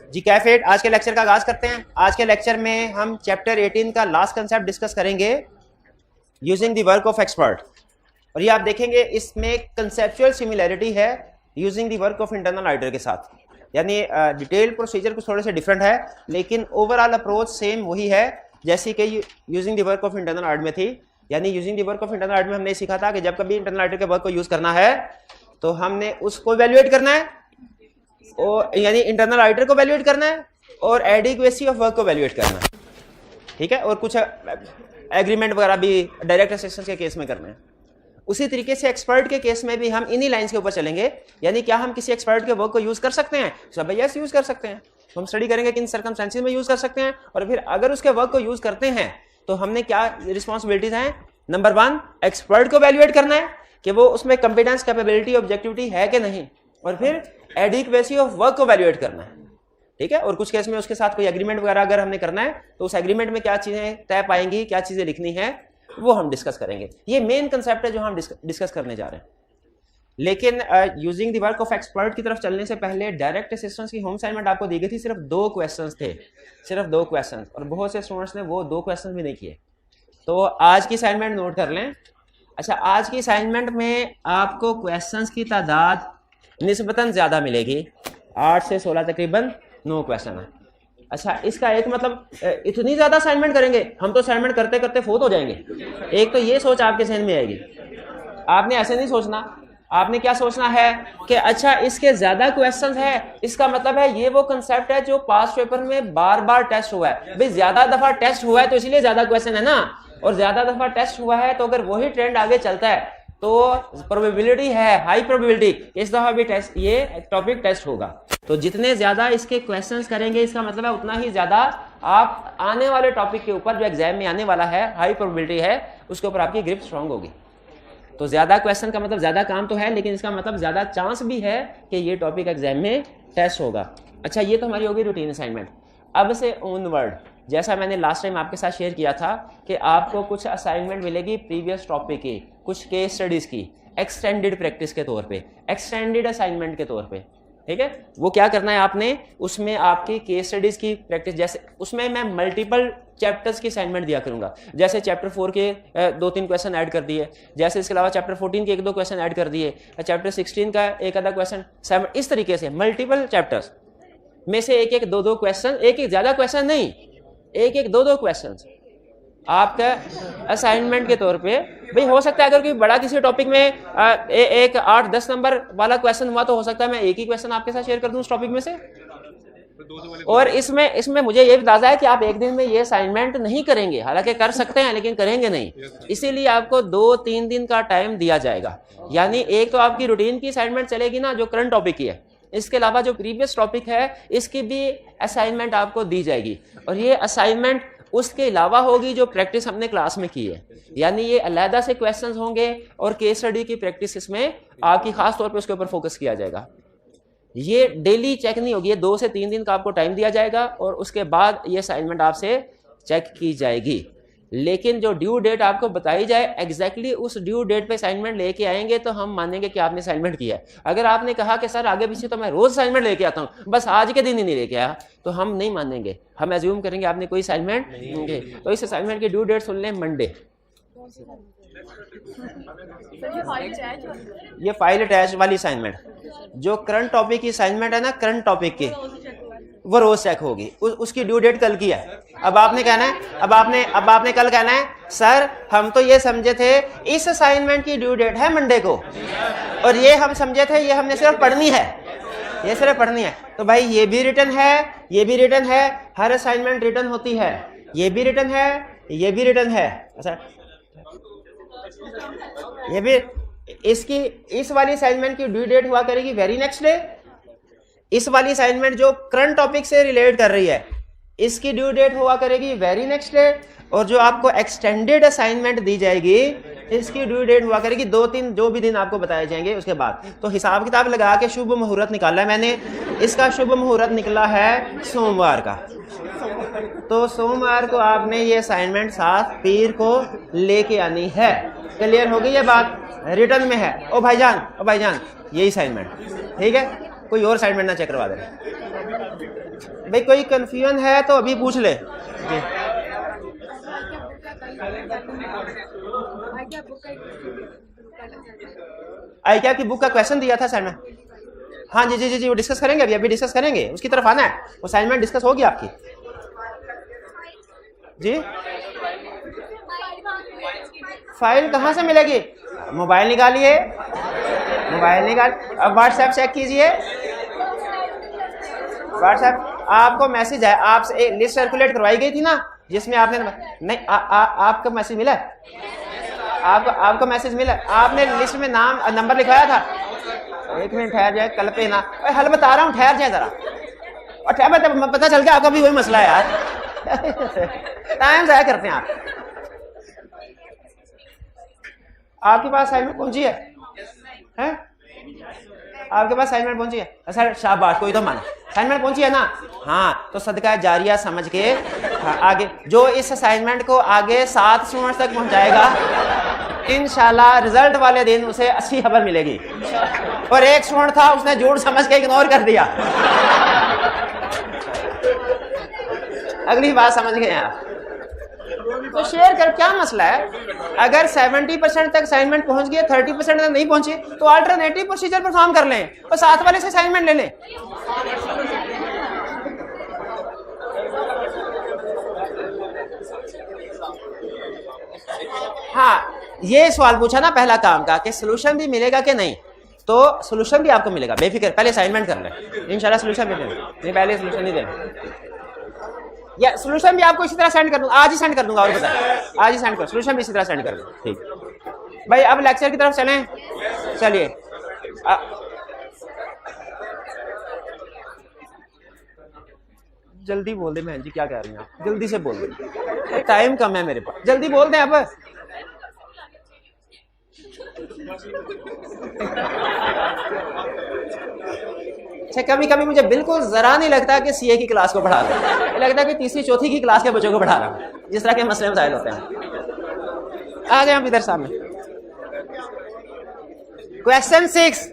जी कैफेट, आज के लेक्चर का आगाज करते हैं। आज के लेक्चर में हम चैप्टर 18 का लास्ट कंसेप्ट डिस्कस करेंगे, using the work of expert. और ये आप देखेंगे इसमें कंसेप्चुअल सिमिलैरिटी है using the work of internal auditor के साथ, यानी डिटेल प्रोसीजर कुछ थोड़े से डिफरेंट है, लेकिन ओवरऑल अप्रोच सेम वही है जैसी कि using the work of internal audit में थी। यानी using the work of internal audit में हमने सीखा था कि जब कभी इंटरनल ऑडिटर के वर्क को यूज करना है तो हमने उसको इवैल्यूएट करना है, और यानी इंटरनल ऑडिटर को वैल्यूएट करना है और एडिक्वेसी ऑफ वर्क को वैल्यूएट करना है, ठीक है। और कुछ एग्रीमेंट वगैरह भी डायरेक्ट असिस्टेंस के केस में करना है। उसी तरीके से एक्सपर्ट के केस में भी हम इन्हीं लाइंस के ऊपर चलेंगे, यानी क्या हम किसी एक्सपर्ट के वर्क को यूज कर सकते हैं? सब यस यूज कर सकते हैं। तो हम स्टडी करेंगे किन सर्कमस्टेंसेस में यूज कर सकते हैं, और फिर अगर उसके वर्क को यूज करते हैं तो हमने क्या रिस्पॉन्सिबिलिटीज हैं। नंबर 1, एक्सपर्ट को वैल्यूएट करना है कि वो उसमें कॉम्पिटेंस, कैपेबिलिटी, ऑब्जेक्टिविटी है कि नहीं, और फिर एडिक्वेसी ऑफ वर्क को वैल्यूएट करना है, ठीक है। और कुछ केस में उसके साथ कोई एग्रीमेंट वगैरह अगर हमने करना है तो उस एग्रीमेंट में क्या चीजें तय पाएंगी, क्या चीजें लिखनी है, वो हम डिस्कस करेंगे। ये मेन कंसेप्ट है जो हम डिस्कस करने जा रहे हैं। लेकिन using the work of expert की तरफ चलने से पहले डायरेक्ट असिस्टेंस की होम असाइनमेंट आपको दी गई थी। सिर्फ 2 क्वेश्चंस थे, सिर्फ 2 क्वेश्चंस, और बहुत से स्टूडेंट्स ने वो 2 क्वेश्चंस भी नहीं किए। तो आज की असाइनमेंट नोट कर लें। अच्छा, आज की असाइनमेंट में आपको क्वेश्चंस की तादाद निस्बतन ज़्यादा मिलेगी, 8 से 16 तकरीबन 9 क्वेश्चन है। अच्छा, इसका एक मतलब इतनी ज़्यादा असाइनमेंट करेंगे हम तो असाइनमेंट करते करते फोत हो जाएंगे। एक तो ये सोच आपके जहन में आएगी। आपने ऐसे नहीं सोचना, आपने क्या सोचना है कि अच्छा इसके ज़्यादा क्वेश्चन है, इसका मतलब है ये वो कंसेप्ट है जो पास पेपर में बार बार टेस्ट हुआ है। भाई ज़्यादा दफ़ा टेस्ट हुआ है तो इसलिए ज़्यादा क्वेश्चन है ना, और ज़्यादा दफ़ा टेस्ट हुआ है तो अगर वही ट्रेंड आगे चलता है तो प्रोबेबिलिटी है, हाई प्रोबेबिलिटी इस दफा भी टेस्ट, ये टॉपिक टेस्ट होगा। तो जितने ज्यादा इसके क्वेश्चंस करेंगे इसका मतलब है उतना ही ज्यादा आप आने वाले टॉपिक के ऊपर जो एग्जाम में आने वाला है, हाई प्रोबेबिलिटी है, उसके ऊपर आपकी ग्रिप स्ट्रांग होगी। तो ज्यादा क्वेश्चन का मतलब ज्यादा काम तो है, लेकिन इसका मतलब ज्यादा चांस भी है कि ये टॉपिक एग्जाम में टेस्ट होगा। अच्छा, ये तो हमारी होगी रूटीन असाइनमेंट। अब से ऑनवर्ड, जैसा मैंने लास्ट टाइम आपके साथ शेयर किया था कि आपको कुछ असाइनमेंट मिलेगी प्रीवियस टॉपिक की, कुछ केस स्टडीज की, एक्सटेंडेड प्रैक्टिस के तौर पे, एक्सटेंडेड असाइनमेंट के तौर पे, ठीक है। वो क्या करना है आपने, उसमें आपकी केस स्टडीज की प्रैक्टिस, जैसे उसमें मैं मल्टीपल चैप्टर्स की असाइनमेंट दिया करूंगा। जैसे चैप्टर 4 के 2-3 क्वेश्चन ऐड कर दिए, जैसे इसके अलावा चैप्टर 14 के 1-2 क्वेश्चन ऐड कर दिए, चैप्टर 16 का 1-आधा क्वेश्चन, 7, इस तरीके से मल्टीपल चैप्टर्स में से 1-1, 2-2 क्वेश्चन, 1-1 ज्यादा क्वेश्चन नहीं, 1-1, 2-2 क्वेश्चन आपका असाइनमेंट के तौर पे। भाई हो सकता है अगर कोई बड़ा किसी टॉपिक में एक 8-10 नंबर वाला क्वेश्चन हुआ तो हो सकता है मैं एक ही क्वेश्चन आपके साथ शेयर कर दूं उस टॉपिक में से। और इसमें मुझे ये अंदाजा है कि आप एक दिन में ये असाइनमेंट नहीं करेंगे, हालांकि कर सकते हैं लेकिन करेंगे नहीं, इसीलिए आपको 2-3 दिन का टाइम दिया जाएगा। यानी एक तो आपकी रूटीन की असाइनमेंट चलेगी ना जो करंट टॉपिक की है, इसके अलावा जो प्रीवियस टॉपिक है इसकी भी असाइनमेंट आपको दी जाएगी, और ये असाइनमेंट उसके अलावा होगी जो प्रैक्टिस हमने क्लास में की है। यानी ये अलहदा से क्वेश्चंस होंगे और केस स्टडी की प्रैक्टिस इसमें आपकी खास तौर पे उसके ऊपर फोकस किया जाएगा। ये डेली चेक नहीं होगी, ये 2 से 3 दिन का आपको टाइम दिया जाएगा और उसके बाद ये असाइनमेंट आपसे चेक की जाएगी। लेकिन जो ड्यू डेट आपको बताई जाए एग्जैक्टली उस ड्यू डेट पे असाइनमेंट लेके आएंगे तो हम मानेंगे कि आपने असाइनमेंट किया है। अगर आपने कहा कि सर आगे पीछे तो मैं रोज असाइनमेंट लेके आता हूँ, बस आज के दिन ही नहीं लेके आया, तो हम नहीं मानेंगे, हम एज्यूम करेंगे आपने कोई असाइनमेंट नहीं। तो इस असाइनमेंट की ड्यू डेट सुन लें, मंडे। ये फाइल अटैच वाली असाइनमेंट, जो करंट टॉपिक की असाइनमेंट है ना, करंट टॉपिक की, वो रोज चेक होगी, उसकी ड्यू डेट कल की है। अब आपने कहना है, अब आपने कल कहना है सर हम तो ये समझे थे इस असाइनमेंट की ड्यू डेट है मंडे को, और ये हम समझे थे ये हमने सिर्फ पढ़नी है, ये सिर्फ पढ़नी है। तो भाई ये भी रिटर्न है, ये भी रिटर्न है, हर असाइनमेंट रिटर्न होती है, ये भी रिटर्न है, ये भी रिटर्न है। अच्छा, ये भी इसकी इस वाली असाइनमेंट की ड्यू डेट हुआ करेगी वेरी नेक्स्ट डे। इस वाली असाइनमेंट जो करंट टॉपिक से रिलेट कर रही है इसकी ड्यू डेट हुआ करेगी वेरी नेक्स्ट डे, और जो आपको एक्सटेंडेड असाइनमेंट दी जाएगी इसकी ड्यू डेट हुआ करेगी 2-3 जो भी दिन आपको बताए जाएंगे उसके बाद। तो हिसाब किताब लगा के शुभ मुहूर्त निकाला है मैंने, इसका शुभ मुहूर्त निकला है सोमवार का। तो सोमवार को आपने ये असाइनमेंट साथ पीर को लेके आनी है। क्लियर हो गई ये बात? रिटर्न में है। ओ भाईजान यही असाइनमेंट, ठीक है, कोई और असाइनमेंट ना चेक करवा दे। भाई कोई कंफ्यूजन है तो अभी पूछ ले। आई क्या की बुक का क्वेश्चन दिया था सर में? हाँ जी जी जी जी, वो डिस्कस करेंगे, अभी डिस्कस करेंगे, उसकी तरफ आना है। वो असाइनमेंट डिस्कस होगी आपकी जी। फाइल कहाँ से मिलेगी? मोबाइल निकालिए, मोबाइल निकाल, अब व्हाट्सएप चेक कीजिए। व्हाट्सएप आपको मैसेज है, आपसे एक लिस्ट सर्कुलेट करवाई गई थी ना, जिसमें आपने नहीं आपका मैसेज मिला है? आपको मैसेज मिला? आपने लिस्ट में नाम नंबर लिखवाया था? एक मिनट ठहर जाए, कल पे ना हल बता रहा हूँ, ठहर जाए जरा। और ठहर, पता चल गया आपका भी वही मसला है यार। टाइम जाया करते हैं आप। आपके पास असाइनमेंट पहुंची है? हैं? आपके पास असाइनमेंट पहुंची है? सर शाबाश, कोई तो माना असाइनमेंट पहुंची है ना। हाँ, तो सदका जारिया समझ के आगे जो इस असाइनमेंट को आगे 7 स्टूडेंट्स तक पहुंचाएगा, इंशाल्लाह रिजल्ट वाले दिन उसे 80 खबर मिलेगी। और एक स्टूडेंट था, उसने झूठ समझ के इग्नोर कर दिया। अगली बात समझ गए आप? तो शेयर कर, क्या मसला है? अगर 70% तक असाइनमेंट पहुंच गया, 30% तक नहीं पहुंचे, तो अल्टरनेटिव प्रोसीजर परफॉर्म कर लें और साथ वाले से असाइनमेंट ले लें। हाँ, ये सवाल पूछा ना पहला काम का कि सोल्यूशन भी मिलेगा कि नहीं, तो सोल्यूशन भी आपको मिलेगा, बेफिक्र, पहले असाइनमेंट कर लें, इंशाल्लाह सोल्यूशन मिलेगा। नहीं, पहले सोल्यूशन नहीं देना, या सोल्यूशन भी आपको इसी तरह सेंड कर दूंगा, आज ही सेंड कर दूंगा। और बताए, आज ही सेंड कर, सोल्यूशन भी इसी तरह सेंड कर दूंगा। ठीक भाई, अब लेक्चर की तरफ चलें। चलिए, जल्दी बोल दे बहन जी, क्या कह रही हैं आप? जल्दी से बोल दे, टाइम कम है मेरे पास, जल्दी बोल दें अब। अच्छा, कभी कभी मुझे बिल्कुल जरा नहीं लगता कि सीए की क्लास को पढ़ा रहा हूं, लगता है कि तीसरी चौथी की क्लास के बच्चों को पढ़ा रहा हूं, जिस तरह के मसले मसाइल होते हैं। आ जाए हम इधर सामने। Question 6।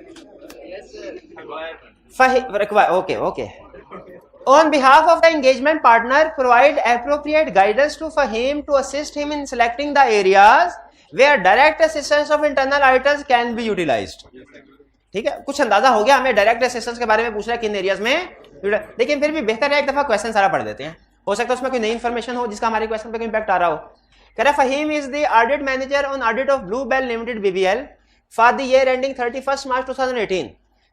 Okay okay. On behalf of the engagement partner, provide appropriate guidance to Fahim to assist him in selecting the areas where direct assistance of internal auditors can be utilized. ठीक है, कुछ अंदाजा हो गया हमें डायरेक्ट असिस्टेंस के बारे में पूछ रहा है किन एरियाज में, लेकिन फिर भी बेहतर है एक दफा क्वेश्चन सारा पढ़ देते हैं, हो सकता है उसमें कोई नई इंफॉर्मेशन हो जिसका हमारे क्वेश्चन पे कोई इंपैक्ट आ रहा हो। कह रहा Faheem is the audit manager on audit of Blue Bell Limited BBL for the year ending 31 March 2018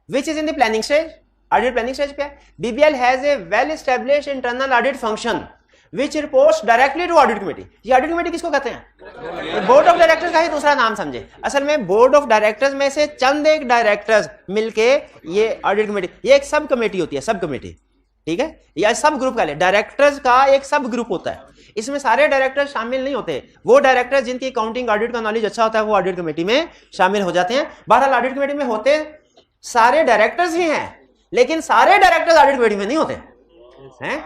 which is in the planning stage. Audit planning stage पे है। BBL has a well established internal audit function which reports directly to audit committee. ये audit committee किसको कहते हैं? Board of directors का ही दूसरा नाम समझे। असल में बोर्ड ऑफ डायरेक्टर्स में से चंद एक डायरेक्टर्स मिलके ये ऑडिट कमेटी, ये एक सब कमेटी होती है, सब कमेटी, ठीक है, या सब ग्रुप का ले, डायरेक्टर्स का एक सब ग्रुप होता है। इसमें सारे डायरेक्टर्स शामिल नहीं होते, वो डायरेक्टर्स जिनकी अकाउंटिंग ऑडिट का नॉलेज अच्छा होता है वो ऑडिट कमेटी में शामिल हो जाते हैं। बहरहाल ऑडिट कमेटी में होते सारे डायरेक्टर्स ही हैं, लेकिन सारे डायरेक्टर्स ऑडिट कमेटी में नहीं होते हैं।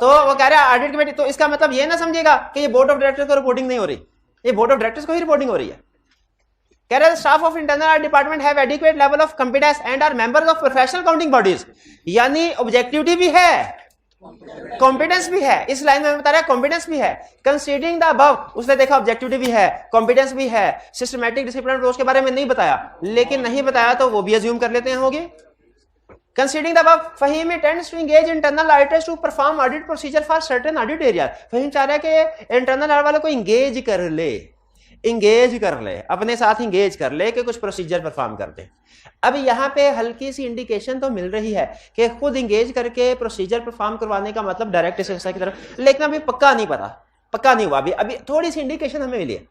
तो वो कह रहा है ऑडिट कमेटी, तो इसका मतलब ये ना समझिएगा कि ये बोर्ड ऑफ डायरेक्टर्स को रिपोर्टिंग नहीं हो रही, ये बोर्ड ऑफ डायरेक्टर्स को ही रिपोर्टिंग हो रही है। कह रहा है staff of internal audit department have adequate level of competence and are members of professional counting bodies. यानी ऑब्जेक्टिविटी भी है, कॉम्पिटेंस भी है, इस लाइन में बता रहा है कॉम्पिटेंस भी है। कंसीडरिंग द अबव, उसने देखा ऑब्जेक्टिविटी भी है, कॉम्पिटेंस भी है, सिस्टमैटिक डिसिप्लिन अप्रोच के बारे में नहीं बताया, लेकिन नहीं बताया तो वो भी अज्यूम कर लेते हैं होगी। Considering the above, Fahim intends to engage internal auditors to perform audit procedure for certain audit areas. Fahim चाह रहा है कि इंटरनल ऑडिट वालों को इंगेज कर ले, अपने साथ इंगेज कर ले कि कुछ प्रोसीजर परफॉर्म कर दे। अब यहाँ पे हल्की सी इंडिकेशन तो मिल रही है कि खुद इंगेज करके प्रोसीजर परफॉर्म करवाने का मतलब डायरेक्ट असिस्टेंस की तरफ, लेकिन अभी पक्का नहीं पता, पक्का नहीं हुआ, अभी थोड़ी सी इंडिकेशन हमें मिली है।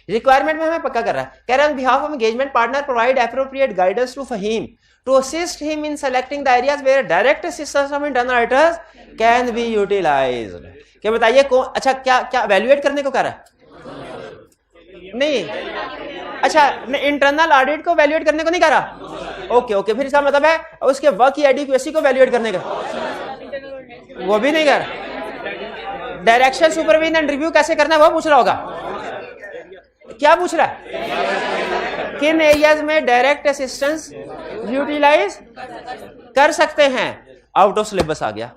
रिक्वायरमेंट में हमें पक्का कर रहा है। कह रहा है behalf of engagement partner provide appropriate guidance to Faheem to assist him in selecting the areas where direct assistance of internal auditors can be utilized। क्या बताइए कौन, अच्छा क्या एवेल्युएट करने को कह रहा है? नहीं, अच्छा इंटरनल ऑडिट को एवेल्युएट करने को नहीं कह रहा। ओके, फिर इसका मतलब है उसके वर्क की एडिक्वेसी को एवेल्युएट करने का, वो भी नहीं कर रहा। डायरेक्शन, सुपरविजन एंड रिव्यू कैसे करना है वो पूछ रहा होगा। क्या पूछ रहा है? किन एरियाज में डायरेक्ट असिस्टेंस यूटिलाइज कर सकते हैं। आउट ऑफ सिलेबस आ गया।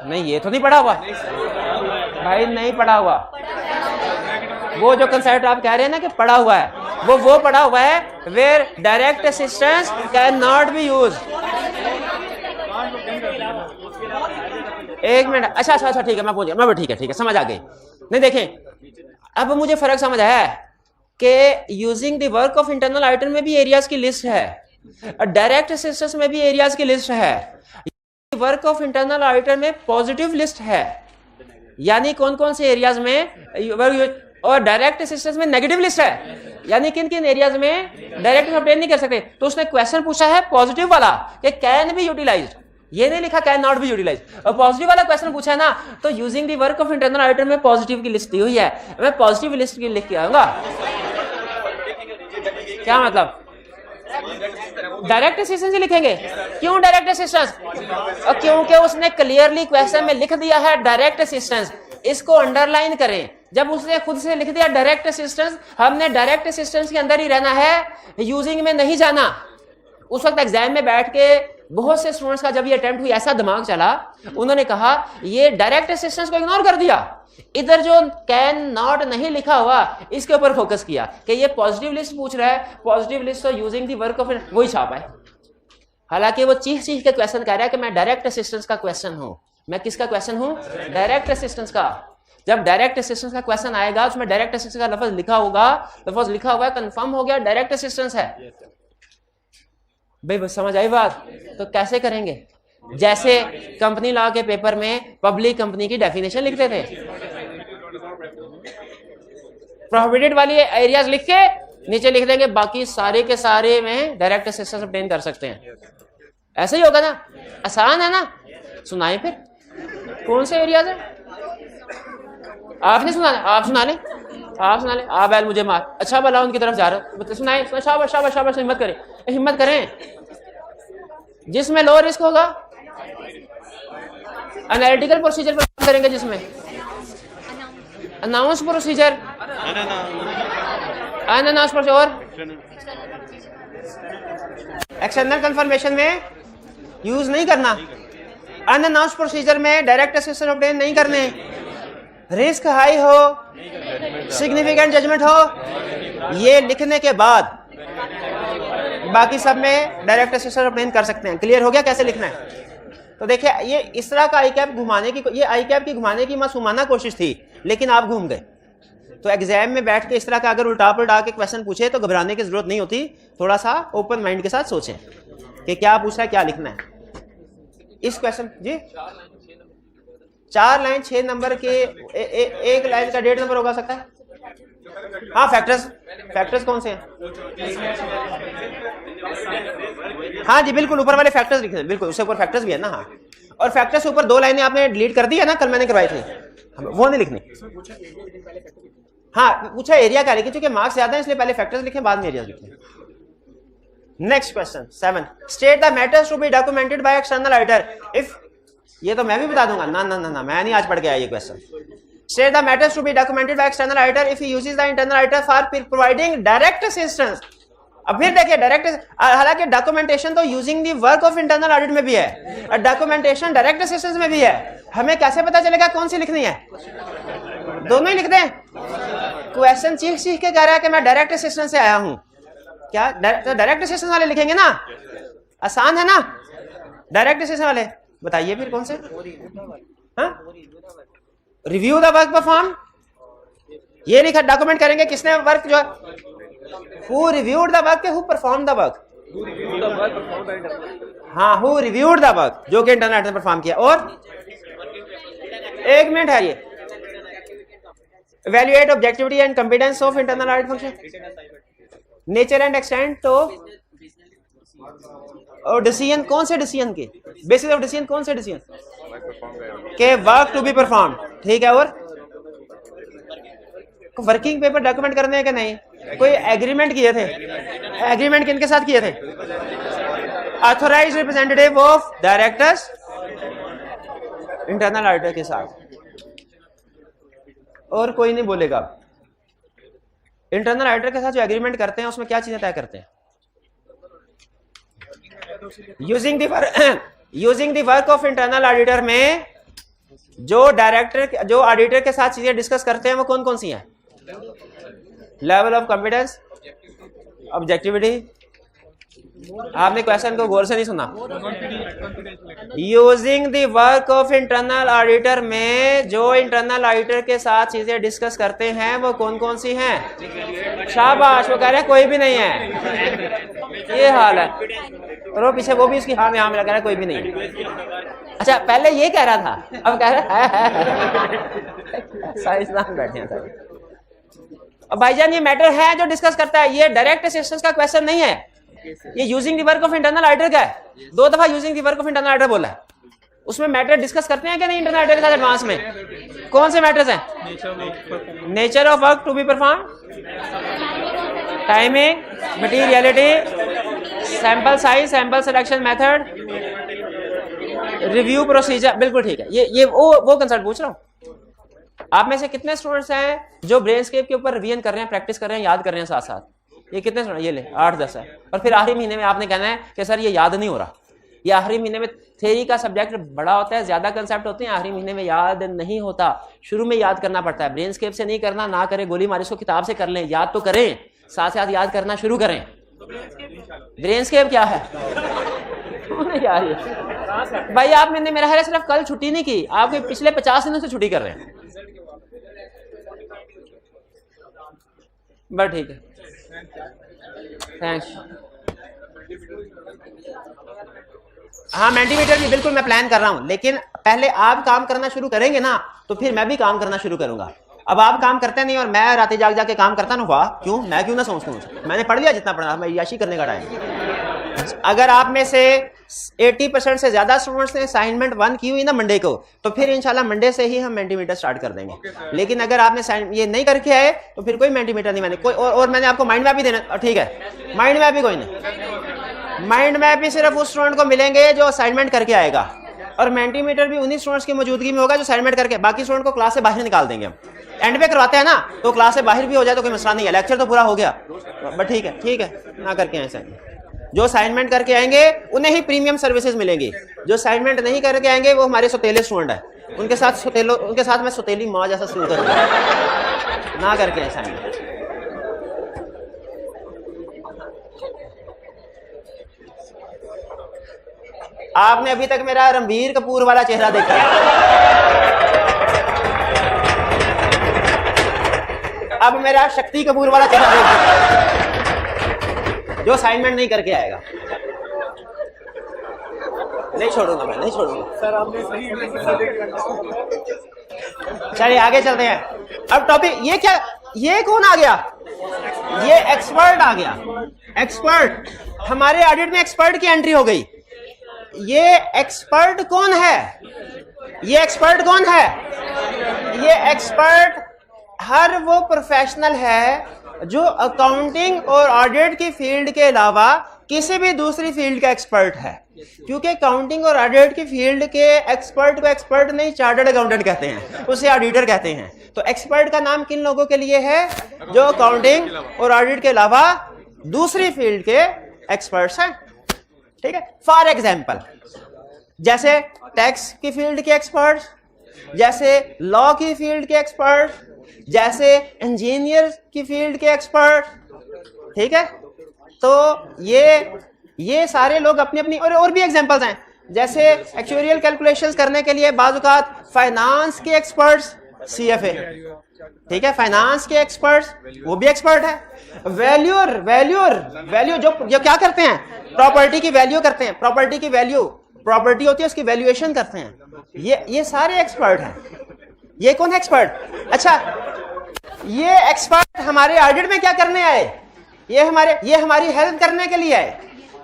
नहीं, ये तो नहीं पढ़ा हुआ भाई, नहीं पढ़ा हुआ। वो जो कंसेप्ट आप कह रहे हैं ना कि पढ़ा हुआ है, वो पढ़ा हुआ है where direct assistance can not be use. एक मिनट, अच्छा ठीक है, मैं पूछ, मैं ठीक है समझ आ गई। नहीं देखें, अब मुझे फर्क समझ आया कि using the work of internal item में भी एरियाज की लिस्ट है, डायरेक्ट असिस्टेंस में भी एरियाज की लिस्ट है, वर्क ऑफ इंटरनल आइटम में पॉजिटिव लिस्ट है, यानी कौन कौन से एरियाज में, और डायरेक्ट असिस्टेंस में नेगेटिव लिस्ट है, यानी किन किन एरियाज में डायरेक्ट ऑब्टेन नहीं कर सकते। तो उसने क्वेश्चन पूछा है पॉजिटिव वाला कि कैन बी यूटिलाइज्ड, ये नहीं लिखा कैन नॉट बी यूटिलाइज। और पॉजिटिव वाला क्वेश्चन पूछा है ना, तो using the work of internal item में पॉजिटिव की लिस्ट दी हुई है, मैं पॉजिटिव लिस्ट की लिख के आऊंगा। क्या मतलब, डायरेक्ट असिस्टेंस लिखेंगे। क्यों डायरेक्ट असिस्टेंस? और क्योंकि उसने क्लियरली क्वेश्चन में लिख दिया है डायरेक्ट असिस्टेंस। इसको अंडरलाइन करें, जब उसने खुद से लिख दिया डायरेक्ट असिस्टेंस, हमने डायरेक्ट असिस्टेंस के अंदर ही रहना है, यूजिंग में नहीं जाना। उस वक्त एग्जाम में बैठ के बहुत से स्टूडेंट्स का जब ये अटेम्प्ट हुई, ऐसा दिमाग चला, उन्होंने कहा ये डायरेक्ट असिस्टेंस को इग्नोर कर दिया, इधर जो कैन नॉट नहीं लिखा हुआ इसके ऊपर फोकस किया कि ये पॉजिटिव लिस्ट पूछ रहा है, पॉजिटिव लिस्ट तो यूजिंग द वर्क ऑफ, वही छापा है। हालांकि वो चीख के क्वेश्चन कह रहा है कि मैं डायरेक्ट असिस्टेंस का क्वेश्चन हूं। मैं किसका क्वेश्चन हूं? डायरेक्ट असिस्टेंस का। जब डायरेक्ट असिस्टेंस का क्वेश्चन आएगा उसमें डायरेक्ट असिस्टेंस का लफ्ज लिखा होगा, लफ्ज लिखा हुआ है, कंफर्म हो गया डायरेक्ट असिस्टेंस है। भाई बस समझ आई बात? तो कैसे करेंगे? जैसे कंपनी लॉ के पेपर में पब्लिक कंपनी की डेफिनेशन लिखते थे, प्रोहिबिटेड वाली एरियाज लिख के नीचे लिख देंगे बाकी सारे के सारे में डायरेक्ट असिस्टेंस ऑब्टेन कर सकते हैं। ऐसे ही होगा ना, आसान है ना। सुनाए फिर कौन से एरियाज है? आपने सुना? आप सुना लें, आप सुना लें। आप बैल मुझे मार, अच्छा भला उनकी तरफ जा रहा हो, सुनाए, शाबाश शाबाश शाबाश, हिम्मत करें, हिम्मत करें। जिसमें लो रिस्क होगा एनालिटिकल प्रोसीजर पर काम करेंगे, जिसमें अनाउंस प्रोसीजर, अनअनाउंस प्रोसीजर और एक्सटर्नल कंफर्मेशन में यूज नहीं करना, अनअनाउंस प्रोसीजर में डायरेक्ट असिस्टेंस ऑब्टेन नहीं करने, रिस्क हाई हो, सिग्निफिकेंट जजमेंट हो, ये लिखने के बाद बाकी सब में डायरेक्ट असिस्टेंस ऑब्टेन कर सकते हैं। क्लियर हो गया कैसे लिखना है? तो देखिए ये इस तरह का आई कैप घुमाने की, ये आई कैप की घुमाने की मासूमाना कोशिश थी, लेकिन आप घूम गए। तो एग्जाम में बैठ के इस तरह का अगर उल्टा पलटा के क्वेश्चन पूछे तो घबराने की जरूरत नहीं होती, थोड़ा सा ओपन माइंड के साथ सोचें कि क्या पूछ रहा है, क्या लिखना है। इस क्वेश्चन जी 4 लाइन 6 नंबर के एक लाइन का 1.5 नंबर होगा सकता है। हाँ फैक्टर्स कौन से हैं? हाँ जी बिल्कुल, ऊपर वाले फैक्टर्स लिखे, बिल्कुल उससे ऊपर फैक्टर्स भी है ना। हाँ, और फैक्टर्स ऊपर 2 लाइनें आपने डिलीट कर दी है ना, कल मैंने करवाई थी, वो नहीं लिखनी। हाँ पूछा एरिया का लिखे, क्योंकि मार्क्स ज्यादा है इसलिए पहले फैक्टर्स लिखें बाद में एरिया लिखें। Next question 7, state the matters to be documented by external auditor if, ये तो मैं भी बता दूंगा ना ना ना ना, मैं नहीं आज पढ़ के आया ये question. State the matters to be documented by external auditor if he uses the internal auditor for providing direct assistance। अब फिर देखिए डायरेक्ट, हालांकि डॉक्यूमेंटेशन तो using the work of internal audit में भी है और डॉक्यूमेंटेशन डायरेक्ट असिस्टेंस में भी है। हमें कैसे पता चलेगा कौन सी लिखनी है? दोनों ही लिख दें। क्वेश्चन चीख के कह रहा है कि मैं डायरेक्ट असिस्टेंस से आया हूं, क्या डायरेक्ट असिस्टेंस वाले लिखेंगे ना? आसान है ना डायरेक्ट असिस्टेंस वाले? बताइए फिर कौन से? रिव्यू द वर्क परफॉर्म, ये लिखा, डॉक्यूमेंट करेंगे किसने वर्क, जो who reviewed the work, who perform the work. हाँ हु रिव्यूड द वर्क, जो कि इंटरनल ऑडिटर ने परफॉर्म किया। और 1 मिनट है ये, evaluate objectivity and competence of internal audit function, nature and extent of, और डिसीजन कौन से डिसीजन के बेसिस ऑफ डिसीजन, कौन से डिसीजन के वर्क टू बी परफॉर्म, ठीक है। और वर्किंग पेपर डॉक्यूमेंट करने हैं कि नहीं? कोई एग्रीमेंट किए थे, एग्रीमेंट किनके साथ किए थे? Authorised representative of directors internal auditor के साथ, और कोई नहीं बोलेगा। इंटरनल ऑडिटर के साथ जो एग्रीमेंट करते हैं उसमें क्या चीजें तय करते हैं? Using the using the work of internal auditor में जो ऑडिटर के साथ चीजें डिस्कस करते हैं वो कौन कौन सी हैं? लेवल ऑफ कॉन्फिडेंस, ऑब्जेक्टिविटी, आपने क्वेश्चन को गौर से नहीं सुना। Using the work of internal auditor में जो इंटरनल ऑडिटर के साथ चीजें डिस्कस करते हैं वो कौन कौन सी हैं? शाबाश, वो कह रहे हैं कोई भी नहीं है, ये हाल है। और वो पीछे वो भी उसकी हाँ में हाँ मिला, कह रहा है कोई भी नहीं है। अच्छा, पहले ये कह रहा था, अब कह रहा है साइंसदान बैठे हैं सारे। अब भाईजान ये मैटर है जो डिस्कस करता है, ये डायरेक्ट असिस्टेंस का क्वेश्चन नहीं है, ये using the work of internal auditor का है। 2 दफा using the work of internal auditor बोला है। उसमें मैटर डिस्कस करते हैं क्या नहीं इंटरनल ऑडिटर के साथ एडवांस में? कौन से मैटर्स हैं? Nature of work to be perform, timing, materiality, sample size, sample selection method, review procedure. बिल्कुल ठीक है, ये वो कंसर्ट पूछ रहा हूँ। आप में से कितने स्टूडेंट्स हैं जो ब्रेनस्केप के ऊपर रिवीजन कर रहे हैं, प्रैक्टिस कर रहे हैं, याद कर रहे हैं साथ साथ? ये कितने स्टूडेंट? ये ले 8-10 है। और फिर आखिरी महीने में आपने कहना है कि सर ये याद नहीं हो रहा। ये आखिरी महीने में थ्योरी का सब्जेक्ट बड़ा होता है, ज्यादा कंसेप्ट होते हैं, आखिरी महीने में याद नहीं होता, शुरू में याद करना पड़ता है। ब्रेनस्केप से नहीं करना, ना करें गोली मारी, इसको किताब से कर लें, याद तो करें, साथ साथ याद करना शुरू करें। ब्रेनस्केप क्या है यार? भाई आप मैंने मेरा है सिर्फ कल छुट्टी नहीं की, आपके पिछले 50 दिनों से छुट्टी कर रहे हैं। बस ठीक है, थैंक्स। हाँ, मेंटीमीटर भी बिल्कुल मैं प्लान कर रहा हूं, लेकिन पहले आप काम करना शुरू करेंगे ना तो फिर मैं भी काम करना शुरू करूंगा। अब आप काम करते नहीं और मैं रातें जाग जाके काम करता ना, वाह क्यों, मैं क्यों ना समझता हूँ, मैंने पढ़ लिया जितना पढ़ा, मैं याशी करने का टाइम। अगर आप में से 80% से ज्यादा स्टूडेंट्स ने असाइनमेंट 1 की हुई ना मंडे को, तो फिर इंशाल्लाह मंडे से ही हम मेंटीमीटर स्टार्ट कर देंगे। लेकिन अगर आपने ये नहीं करके आए तो फिर कोई मेंटीमीटर नहीं, मैंने कोई और मैंने आपको माइंड मैप भी देना, ठीक है, माइंड मैप भी कोई नहीं, माइंड मैप भी सिर्फ उस स्टूडेंट को मिलेंगे जो असाइनमेंट करके आएगा, और मेंटीमीटर भी उन्हीं स्टूडेंट्स की मौजूदगी में होगा जो असाइनमेंट करके, बाकी स्टूडेंट को क्लास से बाहर निकाल देंगे हम। एंड पे करवाते हैं ना तो क्लास से बाहर भी हो जाए तो कोई मसला नहीं है, लेक्चर तो पूरा हो गया, बट ठीक है ना करके ऐसा। जो असाइनमेंट करके आएंगे उन्हें ही प्रीमियम सर्विसेज मिलेंगी, जो असाइनमेंट नहीं करके आएंगे वो हमारे सौतेले स्टूडेंट है, उनके साथ मैं सौतेली माँ जैसा शुरू करूँगा, ना करके असाइनमेंट। आपने अभी तक मेरा रणबीर कपूर वाला चेहरा देखा है, अब मेरा शक्ति कपूर वाला चेहरा देखा जो असाइनमेंट नहीं करके आएगा। नहीं छोड़ूंगा मैं, नहीं छोड़ूंगा सर, आपने सही। चलिए आगे चलते हैं। अब टॉपिक ये क्या, ये कौन आ गया? ये एक्सपर्ट आ गया। एक्सपर्ट, हमारे ऑडिट में एक्सपर्ट की एंट्री हो गई। ये एक्सपर्ट कौन है? ये एक्सपर्ट कौन है? ये एक्सपर्ट हर वो प्रोफेशनल है जो अकाउंटिंग और ऑडिट की फील्ड के अलावा किसी भी दूसरी फील्ड का एक्सपर्ट है, क्योंकि अकाउंटिंग और ऑडिट की फील्ड के एक्सपर्ट को एक्सपर्ट नहीं, चार्टर्ड अकाउंटेंट कहते हैं, उसे ऑडिटर कहते हैं। तो एक्सपर्ट का नाम किन लोगों के लिए है? जो अकाउंटिंग और ऑडिट के अलावा दूसरी फील्ड के एक्सपर्ट्स हैं, ठीक है। फॉर एग्जाम्पल, जैसे टैक्स की फील्ड के एक्सपर्ट, जैसे लॉ की फील्ड के एक्सपर्ट, जैसे इंजीनियर की फील्ड के एक्सपर्ट, ठीक है। तो ये सारे लोग अपनी अपनी, और भी एग्जांपल्स हैं, जैसे एक्चुअरियल कैलकुलेशंस करने के लिए बाज़ औक़ात फाइनेंस के एक्सपर्ट्स, सीएफए, ठीक है, फाइनेंस के एक्सपर्ट्स वो भी एक्सपर्ट है। वैल्यू जो क्या करते हैं, प्रॉपर्टी की वैल्यू करते हैं, प्रॉपर्टी की वैल्यू, प्रॉपर्टी होती है उसकी वैल्यूएशन करते हैं, ये सारे एक्सपर्ट हैं। ये कौन है एक्सपर्ट? अच्छा, ये एक्सपर्ट हमारे ऑडिट में क्या करने आए? ये हमारी हेल्प करने के लिए आए।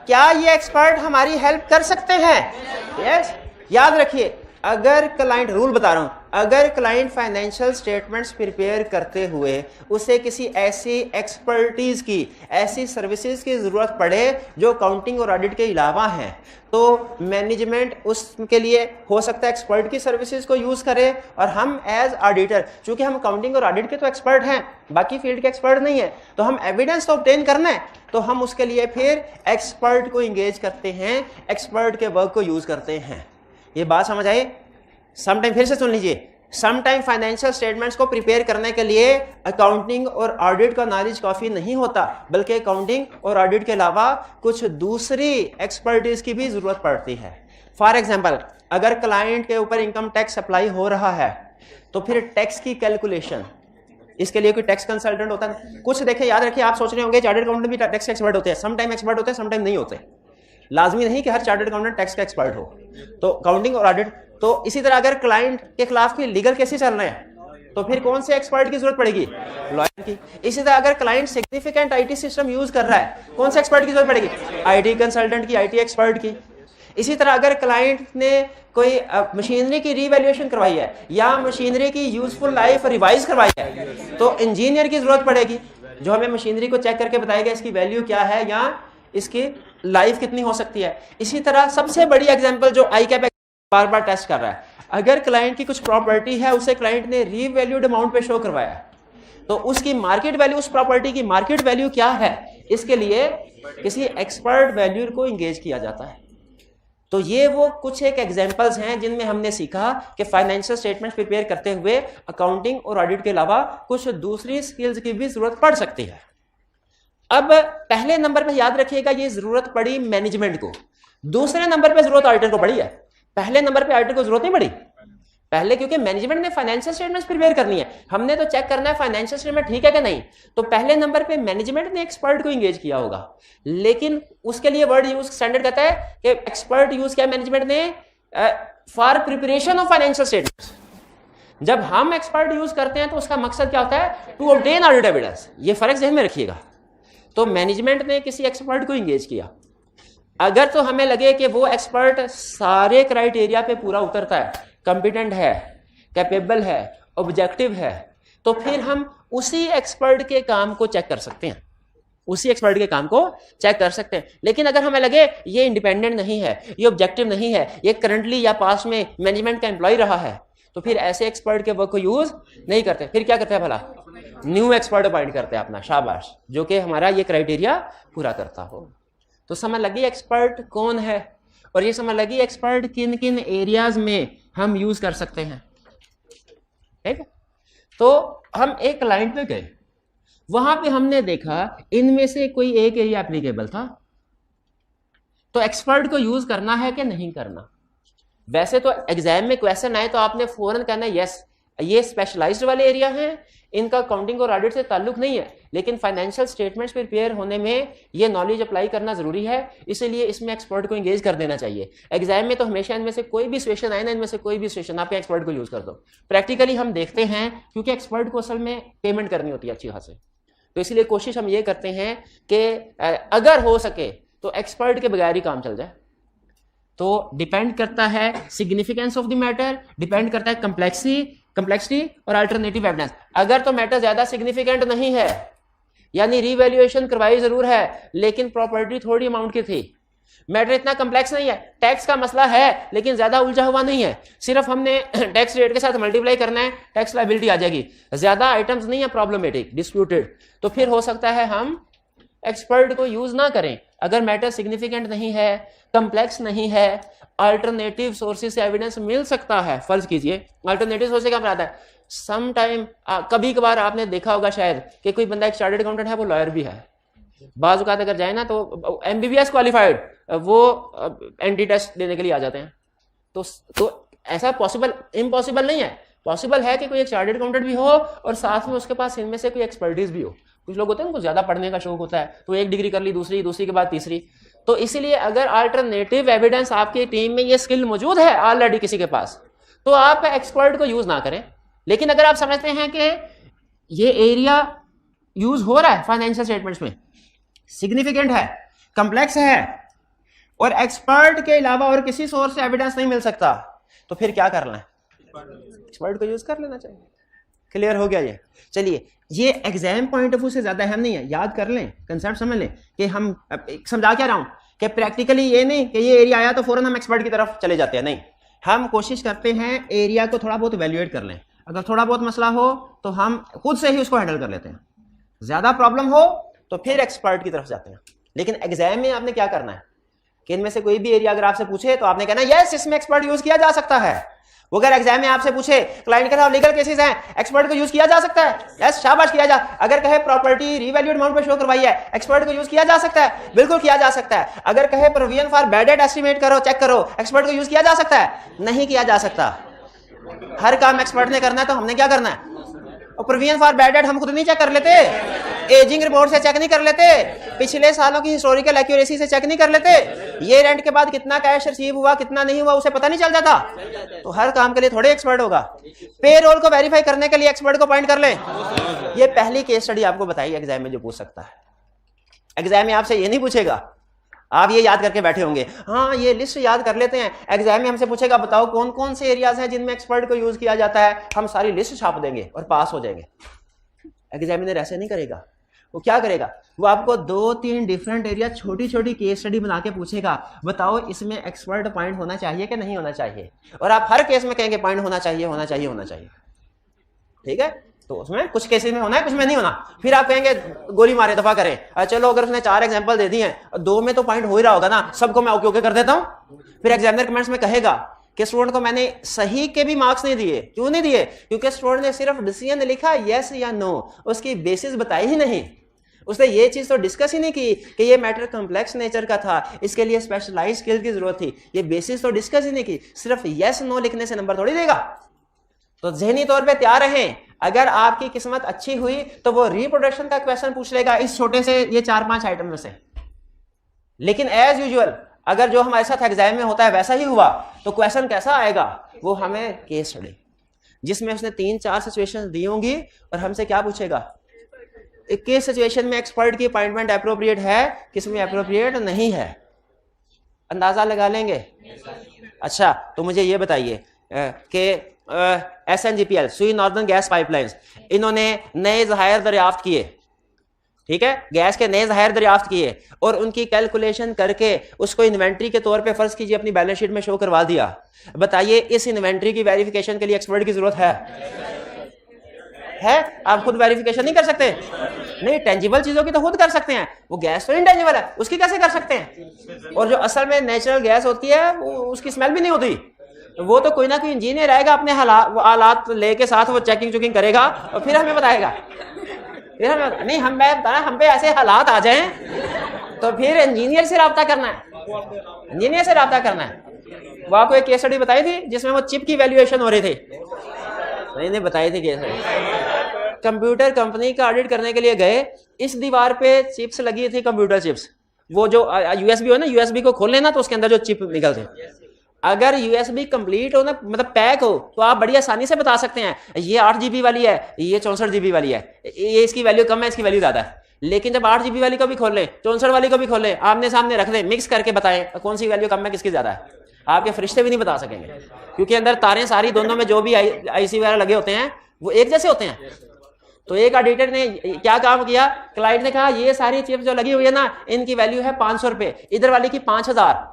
क्या ये एक्सपर्ट हमारी हेल्प कर सकते हैं? यस। याद रखिए, अगर क्लाइंट, रूल बता रहा हूं, अगर क्लाइंट फाइनेंशियल स्टेटमेंट्स प्रिपेयर करते हुए उसे किसी ऐसी एक्सपर्टीज की, ऐसी सर्विसेज की ज़रूरत पड़े जो अकाउंटिंग और ऑडिट के अलावा हैं, तो मैनेजमेंट उसके लिए हो सकता है एक्सपर्ट की सर्विसेज को यूज़ करे, और हम एज ऑडिटर, चूंकि हम अकाउंटिंग और ऑडिट के तो एक्सपर्ट हैं, बाकी फील्ड के एक्सपर्ट नहीं है, तो हम एविडेंस तो ऑब्टेन करना है, तो हम उसके लिए फिर एक्सपर्ट को इंगेज करते हैं, एक्सपर्ट के वर्क को यूज़ करते हैं। ये बात समझ आई? समटाइम फिर से सुन लीजिए, समटाइम फाइनेंशियल स्टेटमेंट्स को प्रिपेयर करने के लिए अकाउंटिंग और ऑडिट का नॉलेज काफ़ी नहीं होता, बल्कि अकाउंटिंग और ऑडिट के अलावा कुछ दूसरी एक्सपर्टीज की भी ज़रूरत पड़ती है। फॉर एग्जांपल, अगर क्लाइंट के ऊपर इनकम टैक्स अप्लाई हो रहा है, तो फिर टैक्स की कैलकुलेशन, इसके लिए कोई टैक्स कंसल्टेंट होता है। कुछ देखें, याद रखिए, आप सोच रहे होंगे चार्टर्ड अकाउंटेंट भी टैक्स एक्सपर्ट होते हैं, समटाइम एक्सपर्ट होते हैं, समटाइम नहीं होते। लाजमी नहीं कि हर चार्टर्ड अकाउंटेंट टैक्स का एक्सपर्ट हो। तो अकाउंटिंग और ऑडिट, तो इसी तरह अगर क्लाइंट के खिलाफ कोई लीगल केसेस चल रहे हैं, तो फिर कौन से एक्सपर्ट की जरूरत पड़ेगी? लॉयर की। इसी तरह अगर client significant IT system use कर रहा है, कौन से एक्सपर्ट की जरूरत पड़ेगी? आईटी कंसल्टेंट की, आईटी एक्सपर्ट की। इसी तरह अगर क्लाइंट ने कोई मशीनरी की रीवैल्यूएशन करवाई है या मशीनरी की यूजफुल लाइफ रिवाइज करवाई है, तो इंजीनियर की जरूरत पड़ेगी, जो हमें मशीनरी को चेक करके बताएगा इसकी वैल्यू क्या है या इसकी लाइफ कितनी हो सकती है। इसी तरह सबसे बड़ी एग्जांपल जो आईकैप बार बार टेस्ट कर रहा है, अगर क्लाइंट की कुछ प्रॉपर्टी है, उसे क्लाइंट ने रीवैल्यूड अमाउंट पे शो करवाया, तो उसकी मार्केट वैल्यू, उस प्रॉपर्टी की मार्केट वैल्यू क्या है, इसके लिए किसी एक्सपर्ट वैल्यूअर को इंगेज किया जाता है। तो ये वो कुछ एक एग्जांपल्स हैं जिनमें हमने सीखा कि फाइनेंशियल स्टेटमेंट प्रिपेयर करते हुए अकाउंटिंग और ऑडिट के अलावा कुछ दूसरी स्किल्स की भी जरूरत पड़ सकती है। अब पहले नंबर पे याद रखिएगा, ये जरूरत पड़ी मैनेजमेंट को। दूसरे नंबर पे जरूरत ऑडिटर को पड़ी है, पहले नंबर पे ऑडिटर को जरूरत नहीं पड़ी। पहले क्योंकि मैनेजमेंट ने फाइनेंशियल स्टेटमेंट्स प्रिपेयर करनी है, हमने तो चेक करना है फाइनेंशियल स्टेटमेंट ठीक है कि नहीं, तो पहले नंबर पे मैनेजमेंट ने एक्सपर्ट को एंगेज किया होगा। लेकिन उसके लिए वर्ड यूज स्टैंडर्ड कहता है कि एक्सपर्ट यूज किया मैनेजमेंट ने for preparation of financial statements. जब हम एक्सपर्ट यूज करते हैं तो उसका मकसद क्या होता है? To obtain audit evidence. ये फर्क ध्यान में रखिएगा। तो मैनेजमेंट ने किसी एक्सपर्ट को एंगेज किया, अगर तो हमें लगे कि वो एक्सपर्ट सारे क्राइटेरिया पे पूरा उतरता है, कॉम्पिटेंट है, कैपेबल है, ऑब्जेक्टिव है, तो फिर हम उसी एक्सपर्ट के काम को चेक कर सकते हैं, उसी एक्सपर्ट के काम को चेक कर सकते हैं। लेकिन अगर हमें लगे ये इंडिपेंडेंट नहीं है, ये ऑब्जेक्टिव नहीं है, ये करंटली या पास में मैनेजमेंट का एम्प्लॉय रहा है, तो फिर ऐसे एक्सपर्ट के वर्क को यूज नहीं करते। फिर क्या करते हैं भला? न्यू एक्सपर्ट अपॉइंट करते हैं अपना, शाबाश, जो कि हमारा ये क्राइटेरिया पूरा करता हो। तो समझ लगी एक्सपर्ट कौन है, और ये समझ लगी एक्सपर्ट किन किन एरियाज में हम यूज कर सकते हैं। ठीक है, तो हम एक क्लाइंट पे गए, वहां पे हमने देखा इनमें से कोई एक एरिया एप्लीकेबल था, तो एक्सपर्ट को यूज करना है कि नहीं करना। वैसे तो एग्जाम में क्वेश्चन आए तो आपने फौरन कहना है यस, ये स्पेशलाइज्ड वाले एरिया हैं, इनका अकाउंटिंग और ऑडिट से ताल्लुक नहीं है, लेकिन फाइनेंशियल स्टेटमेंट्स प्रिपेयर होने में ये नॉलेज अप्लाई करना जरूरी है, इसीलिए इसमें एक्सपर्ट को एंगेज कर देना चाहिए। एग्जाम में तो हमेशा इनमें से कोई भी सिचुएशन आए ना, इनमें से कोई भी सिचुएशन आप एक्सपर्ट को यूज कर दो। प्रैक्टिकली हम देखते हैं, क्योंकि एक्सपर्ट को असल में पेमेंट करनी होती है अच्छी खासी, तो इसलिए कोशिश हम ये करते हैं कि अगर हो सके तो एक्सपर्ट के बगैर ही काम चल जाए। तो डिपेंड करता है significance of the matter, depend करता है कंप्लेक्सिटी और अल्टरनेटिव एविडेंस। अगर तो मैटर ज्यादा सिग्निफिकेंट नहीं है, यानी रीवैल्यूएशन करवाई जरूर है लेकिन प्रॉपर्टी थोड़ी अमाउंट की थी, मैटर इतना कम्प्लेक्स नहीं है, टैक्स का मसला है लेकिन ज्यादा उलझा हुआ नहीं है, सिर्फ हमने टैक्स रेट के साथ मल्टीप्लाई करना है, टैक्स लायबिलिटी आ जाएगी, ज्यादा आइटम्स नहीं है प्रॉब्लमेटिक, डिस्प्यूटेड, तो फिर हो सकता है हम एक्सपर्ट को यूज ना करें। अगर मैटर सिग्निफिकेंट नहीं है, कम्प्लेक्स नहीं है, अल्टरनेटिव सोर्सेज से एविडेंस मिल सकता है। फर्ज कीजिए अल्टरनेटिव सोर्स से क्या आता है, सम टाइम कभी कभार आपने देखा होगा शायद कि कोई बंदा एक चार्टर्ड अकाउंटेंट है, वो लॉयर भी है, बाज़ औक़ात अगर जाए ना तो एमबीबीएस क्वालिफाइड, वो एंटी टेस्ट देने के लिए आ जाते हैं। तो ऐसा पॉसिबल इम्पॉसिबल नहीं है, पॉसिबल है कि कोई एक चार्टर्ड अकाउंटेंट भी हो और साथ में उसके पास इनमें से कोई एक्सपर्टीज भी हो। कुछ लोग होते हैं उनको ज्यादा पढ़ने का शौक होता है, तो एक डिग्री कर ली, दूसरी के बाद तीसरी। तो इसीलिए अगर अल्टरनेटिव एविडेंस आपकी टीम में ये स्किल मौजूद है ऑलरेडी किसी के पास, तो आप एक्सपर्ट को यूज ना करें। लेकिन अगर आप समझते हैं कि ये एरिया यूज हो रहा है फाइनेंशियल स्टेटमेंट्स में, सिग्निफिकेंट है, कम्प्लेक्स है और एक्सपर्ट के अलावा और किसी सोर्स से एविडेंस नहीं मिल सकता, तो फिर क्या करना है? एक्सपर्ट को यूज कर लेना चाहिए। क्लियर हो गया ये? चलिए, ये एग्जाम पॉइंट ऑफ व्यू से ज्यादा अहम नहीं है, याद कर लें, कंसेप्ट समझ लें कि हम समझा क्या रहा हूं कि प्रैक्टिकली ये नहीं कि ये एरिया आया तो फौरन हम एक्सपर्ट की तरफ चले जाते हैं, नहीं, हम कोशिश करते हैं एरिया को थोड़ा बहुत इवैल्यूएट कर लें। अगर थोड़ा बहुत मसला हो तो हम खुद से ही उसको हैंडल कर लेते हैं, ज्यादा प्रॉब्लम हो तो फिर एक्सपर्ट की तरफ जाते हैं। लेकिन एग्जाम में आपने क्या करना है कि इनमें से कोई भी एरिया अगर आपसे पूछे तो आपने कहना यस इसमें एक्सपर्ट यूज किया जा सकता है। वो अगर एग्जाम में आपसे पूछे क्लाइंट के साथ लीगल केसेस हैं, एक्सपर्ट को यूज किया जा सकता है, यस शाबाश किया जा। अगर कहे प्रॉपर्टी रीवैल्यूड अमाउंट पे शो करवाई है, एक्सपर्ट को यूज किया जा सकता है, बिल्कुल किया जा सकता है। अगर कहे provision for bad debt estimate करो, चेक करो, एक्सपर्ट को यूज किया जा सकता है, नहीं किया जा सकता। हर काम एक्सपर्ट ने करना है तो हमने क्या करना है? और प्रोविजन फॉर बैड डेट हम खुद नहीं चेक कर लेते, एजिंग रिपोर्ट से चेक नहीं कर लेते, पिछले सालों की हिस्टोरिकल एक्यूरेसी से चेक नहीं कर लेते, ये रेंट के बाद कितना कैश रिसीव हुआ कितना नहीं हुआ उसे पता नहीं चल जाता। तो हर काम के लिए थोड़े एक्सपर्ट होगा। पे रोल को वेरीफाई करने के लिए एक्सपर्ट को अपॉइंट कर लें। ये पहली केस स्टडी आपको बताई एग्जाम में जो पूछ सकता है। एग्जाम में आपसे ये नहीं पूछेगा, आप ये याद करके बैठे होंगे, हाँ ये लिस्ट याद कर लेते हैं। एग्जाम में हमसे पूछेगा बताओ कौन कौन से एरियाज हैं जिनमें एक्सपर्ट को यूज किया जाता है, हम सारी लिस्ट छाप देंगे और पास हो जाएंगे। एग्जामिनर ऐसे नहीं करेगा, वो क्या करेगा, वो आपको 2-3 डिफरेंट एरिया छोटी छोटी केस स्टडी बना के पूछेगा, बताओ इसमें एक्सपर्ट पॉइंट होना चाहिए कि नहीं होना चाहिए, और आप हर केस में कहेंगे पॉइंट होना चाहिए होना चाहिए होना चाहिए। ठीक है, तो उसमें कुछ केसेस में होना है कुछ में नहीं होना। फिर आप कहेंगे गोली मारे दफा करें, चलो अगर उसने 4 एग्जांपल दे दिए हैं 2 में तो पॉइंट हो ही रहा होगा ना, सबको मैं ओके ओके कर देता हूं। फिर एग्जामिनर कमेंट्स में कहेगा कि स्टूडेंट को मैंने सही के भी मार्क्स नहीं दिए। क्यों नहीं दिए? क्योंकि स्टूडेंट ने सिर्फ डिसीजन लिखा यस या नो, उसकी बेसिस बताई ही नहीं। उसने ये चीज तो डिस्कस ही नहीं की कि ये मैटर कॉम्प्लेक्स नेचर का था, इसके लिए स्पेशलाइज्ड स्किल की जरूरत थी, ये बेसिस तो डिस्कस ही नहीं की। सिर्फ यस नो लिखने से नंबर थोड़ी देगा। तो ज़हनी तौर पे तैयार रहें, अगर आपकी किस्मत अच्छी हुई तो वो रिप्रोडक्शन का क्वेश्चन पूछ लेगा इस छोटे से ये 4-5 आइटम में से। लेकिन एज यूजुअल अगर जो हमारे साथ एग्जाम में होता है वैसा ही हुआ तो क्वेश्चन कैसा आएगा, वो हमें केस स्टडी जिसमें उसने 3-4 सिचुएशन दी होंगी और हमसे क्या पूछेगा, एक केस सिचुएशन में एक्सपर्ट की अपॉइंटमेंट अप्रोप्रिएट है, किसमें अप्रोप्रिएट नहीं है, अंदाजा लगा लेंगे। अच्छा तो मुझे ये बताइए कि SNGPL सुई नॉर्दर्न गैस पाइपलाइंस, इन्होंने नए ज़हायर दरियाफ्त किए, ठीक है, गैस के नए ज़हायर दरियाफ्त किए और उनकी कैलकुलेशन करके उसको इन्वेंट्री के तौर पे फर्ज कीजिए अपनी बैलेंस शीट में शो करवा दिया। बताइए इस इन्वेंट्री की वेरिफिकेशन के लिए एक्सपर्ट की जरूरत है? आप खुद वेरिफिकेशन नहीं कर सकते? नहीं, टेंजिबल चीजों की तो खुद कर सकते हैं, वो गैस तो इंटेंजिबल है, उसकी कैसे कर सकते हैं? और जो असल में नेचुरल गैस होती है वो उसकी स्मेल भी नहीं होती, वो तो कोई ना कोई इंजीनियर आएगा अपने हालात लेके साथ, वो चेकिंग चुकिंग करेगा और फिर हमें बताएगा। फिर हमें नहीं, मैं बता हम पे ऐसे हालात आ जाएं तो फिर इंजीनियर से रब्ता करना है, इंजीनियर से रब्ता करना है। वो आपको एक केस स्टडी बताई थी जिसमें वो चिप की वैल्यूएशन हो रही थी, नहीं बताई थी केस स्टडी। कंप्यूटर कंपनी का ऑडिट करने के लिए गए, इस दीवार पे चिप्स लगी थी, कंप्यूटर चिप्स, वो जो यूएसबी हो ना, यूएसबी को खोल लेना तो उसके अंदर जो चिप निकलते, अगर यूएसबी कंप्लीट हो ना, मतलब पैक हो, तो आप बड़ी आसानी से बता सकते हैं ये 8 GB वाली है, ये 64 GB वाली है, ये इसकी वैल्यू कम है, इसकी वैल्यू ज्यादा है। लेकिन जब 8 GB वाली को भी खोल लें, 64 वाली को भी खोल लें, आमने सामने रख दें, मिक्स करके बताएं कौन सी वैल्यू कम है किसकी ज्यादा है, आपके फरिश्ते भी नहीं बता सकेंगे, क्योंकि अंदर तारें सारी दोनों में जो भी आईसी वगैरह लगे होते हैं वो एक जैसे होते हैं। तो एक ऑडिटर ने क्या काम किया, क्लाइंट ने कहा ये सारी चिप्स जो लगी हुई है ना, इनकी वैल्यू है 500 रुपए, इधर वाली की 5000।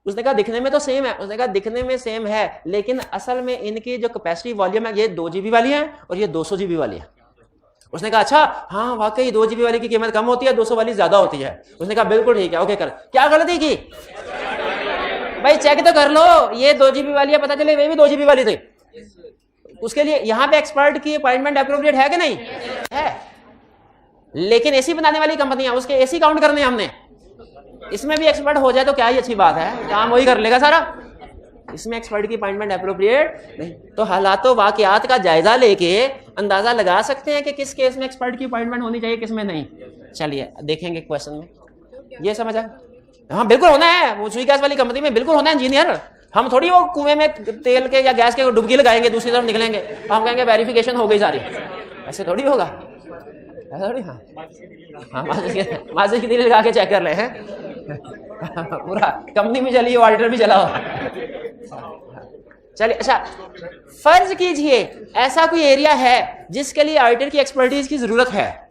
उसने कहा दिखने में तो सेम है, उसने कहा दिखने में सेम है लेकिन असल में इनकी जो कैपेसिटी वॉल्यूम है ये 2 GB वाली है और ये 200 GB वाली है। उसने कहा अच्छा हाँ वाकई 2 GB वाली की कीमत कम होती है, 200 वाली ज्यादा होती है। उसने कहा बिल्कुल ठीक है, ओके कर। क्या गलती की भाई, चेक तो कर लो, ये 2 GB वाली है, पता चले वे भी 2 GB वाली थी। उसके लिए यहाँ पे एक्सपर्ट की अपॉइंटमेंट अप्रोप्रिएट है कि नहीं है? लेकिन एसी बनाने वाली कंपनियां, उसके एसी काउंट करने हमने, इसमें भी एक्सपर्ट हो जाए तो क्या ही अच्छी बात है, काम वही कर लेगा सारा। इसमें एक्सपर्ट की अपॉइंटमेंट अप्रोप्रिएट नहीं। तो हालातों वाकयात का जायजा लेके अंदाजा लगा सकते हैं कि किस केस में एक्सपर्ट की अपॉइंटमेंट होनी चाहिए, किस में नहीं। चलिए देखेंगे क्वेश्चन में, ये समझ आए? हाँ बिल्कुल होना है, वो सुई गैस वाली कंपनी में बिल्कुल होना है इंजीनियर। हम थोड़ी वो कुएं में तेल के या गैस के डुबकी लगाएंगे, दूसरी तरफ निकलेंगे, हम कहेंगे वेरिफिकेशन हो गई सारी, ऐसे थोड़ी होगा, ऐसा थोड़ी। हाँ माजिद की दिल लगा के चेक कर ले हैं पूरा कंपनी में चली, ऑडिटर भी चला हो। चलिए, अच्छा फर्ज कीजिए ऐसा कोई एरिया है जिसके लिए ऑडिटर की एक्सपर्टीज की जरूरत है,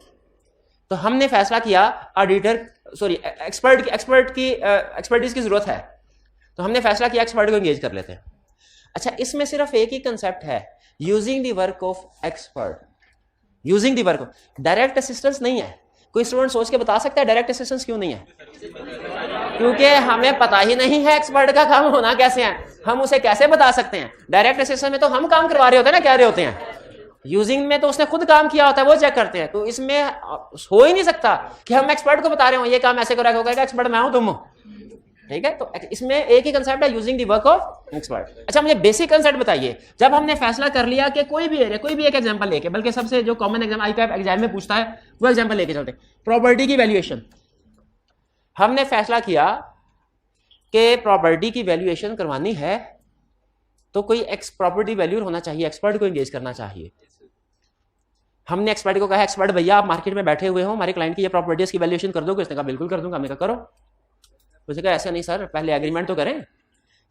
तो हमने फैसला किया एक्सपर्ट की एक्सपर्टीज की जरूरत है, तो हमने फैसला किया एक्सपर्ट को एंगेज कर लेते हैं। अच्छा, इसमें सिर्फ एक ही कंसेप्ट है, using the work of expert. Using the work, direct assistance नहीं है। कोई स्टूडेंट सोच के बता सकता है डायरेक्ट असिस्टेंस क्यों नहीं है? क्योंकि हमें पता ही नहीं है एक्सपर्ट का काम होना कैसे है, हम उसे कैसे बता सकते हैं? डायरेक्ट असिस्टेंस में तो हम काम करवा रहे होते हैं ना, कह रहे होते हैं। यूजिंग में तो उसने खुद काम किया होता है, वो चेक करते हैं। तो इसमें हो ही नहीं सकता कि हम एक्सपर्ट को बता रहे हो ये काम ऐसे करो, एक्सपर्ट मैं हूं तुम हो, ठीक है? तो इसमें एक ही कंसेप्ट है, using the work of expert. अच्छा, मुझे बेसिक कंसेप्ट बताइए। जब हमने फैसला कर लिया कि कोई भी एरिया, कोई भी एक एग्जांपल लेके, बल्कि सबसे जो कॉमन एग्जाम आईपैप एग्जाम में पूछता है वो एग्जांपल लेके चलते हैं, प्रॉपर्टी की वैल्यूएशन। हमने फैसला किया कि प्रॉपर्टी की वैल्यूएशन करवानी है तो कोई प्रॉपर्टी वैल्यूअर होना चाहिए, एक्सपर्ट को एंगेज करना चाहिए। हमने एक्सपर्ट को कहा, एक्सपर्ट भैया आप मार्केट में बैठे हुए हो, हमारे क्लाइंट की ये प्रॉपर्टीज की वैल्यूएशन कर दोगे? उसने कहा बिल्कुल कर दूंगा। हमने कहा करो। उसने कहा ऐसा नहीं सर, पहले एग्रीमेंट तो करें,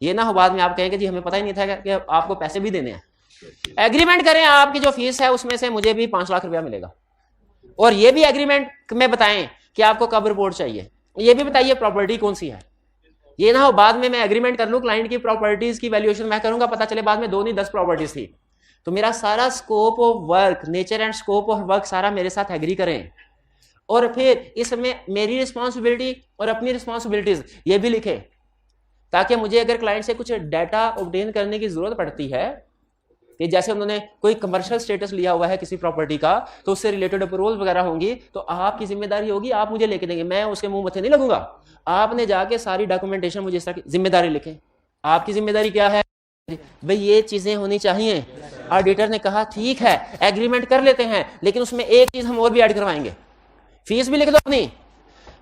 ये ना हो बाद में आप कहेंगे जी हमें पता ही नहीं था कि आपको पैसे भी देने हैं। एग्रीमेंट करें, आपकी जो फीस है उसमें से मुझे भी 5 लाख रुपया मिलेगा, और ये भी एग्रीमेंट में बताएं कि आपको कब रिपोर्ट चाहिए, ये भी बताइए प्रॉपर्टी कौन सी है। ये ना हो बाद में मैं एग्रीमेंट कर लूं, क्लाइंट की प्रॉपर्टीज की वैल्यूएशन मैं करूंगा, पता चले बाद में 2 नहीं 10 प्रॉपर्टीज थी। तो मेरा सारा scope of work, nature and scope of work सारा मेरे साथ एग्री करें, और फिर इसमें मेरी रिस्पॉन्सिबिलिटी और अपनी रिस्पॉन्सिबिलिटीज ये भी लिखे, ताकि मुझे अगर क्लाइंट से कुछ डाटा ऑब्टेन करने की जरूरत पड़ती है, कि जैसे उन्होंने कोई कमर्शियल स्टेटस लिया हुआ है किसी प्रॉपर्टी का, तो उससे रिलेटेड अप्रूवल वगैरह होंगी, तो आपकी जिम्मेदारी होगी, आप मुझे लेके देंगे, मैं उसके मुंह मत्थे नहीं लगूंगा। आपने जाके सारी डॉक्यूमेंटेशन मुझे इस तरह की जिम्मेदारी लिखें। आपकी जिम्मेदारी क्या है भाई, ये चीजें होनी चाहिए। ऑडिटर ने कहा ठीक है एग्रीमेंट कर लेते हैं, लेकिन उसमें एक चीज हम और भी ऐड करवाएंगे, फीस भी लिख दो, अपनी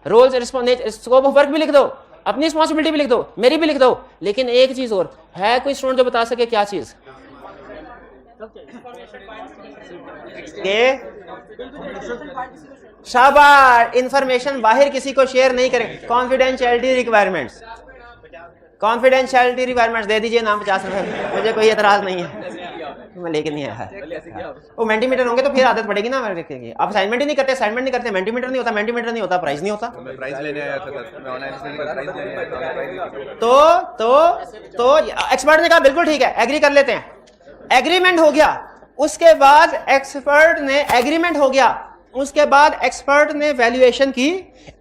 रोल्स स्कोप ऑफ वर्क भी लिख दो, अपनी रिस्पॉन्सिबिलिटी भी लिख दो, मेरी भी लिख दो, लेकिन एक चीज और है, कोई स्टूडेंट जो बता सके क्या चीज? शाबाश, इंफॉर्मेशन बाहर किसी को शेयर नहीं करें, कॉन्फिडेंशियलिटी रिक्वायरमेंट्स, कॉन्फिडेंशियलिटी रिक्वायरमेंट्स दे दीजिए नाम 50 रुपए, मुझे कोई एतराज नहीं है, मैं लेके नहीं आया। वो मेंटीमीटर होंगे तो फिर आदत पड़ेगी ना रखेंगे। आप असाइनमेंट ही नहीं करते, असाइनमेंट नहीं करते, मेंटीमीटर नहीं होता, मेंटीमीटर नहीं होता, प्राइस नहीं होता। प्राइस लेने आया था, मैं ऑनलाइन तो एक्सपर्ट ने कहा बिल्कुल ठीक है एग्री कर लेते हैं, एग्रीमेंट हो गया। उसके बाद एक्सपर्ट ने एग्रीमेंट हो गया, उसके बाद एक्सपर्ट ने वैल्यूएशन की,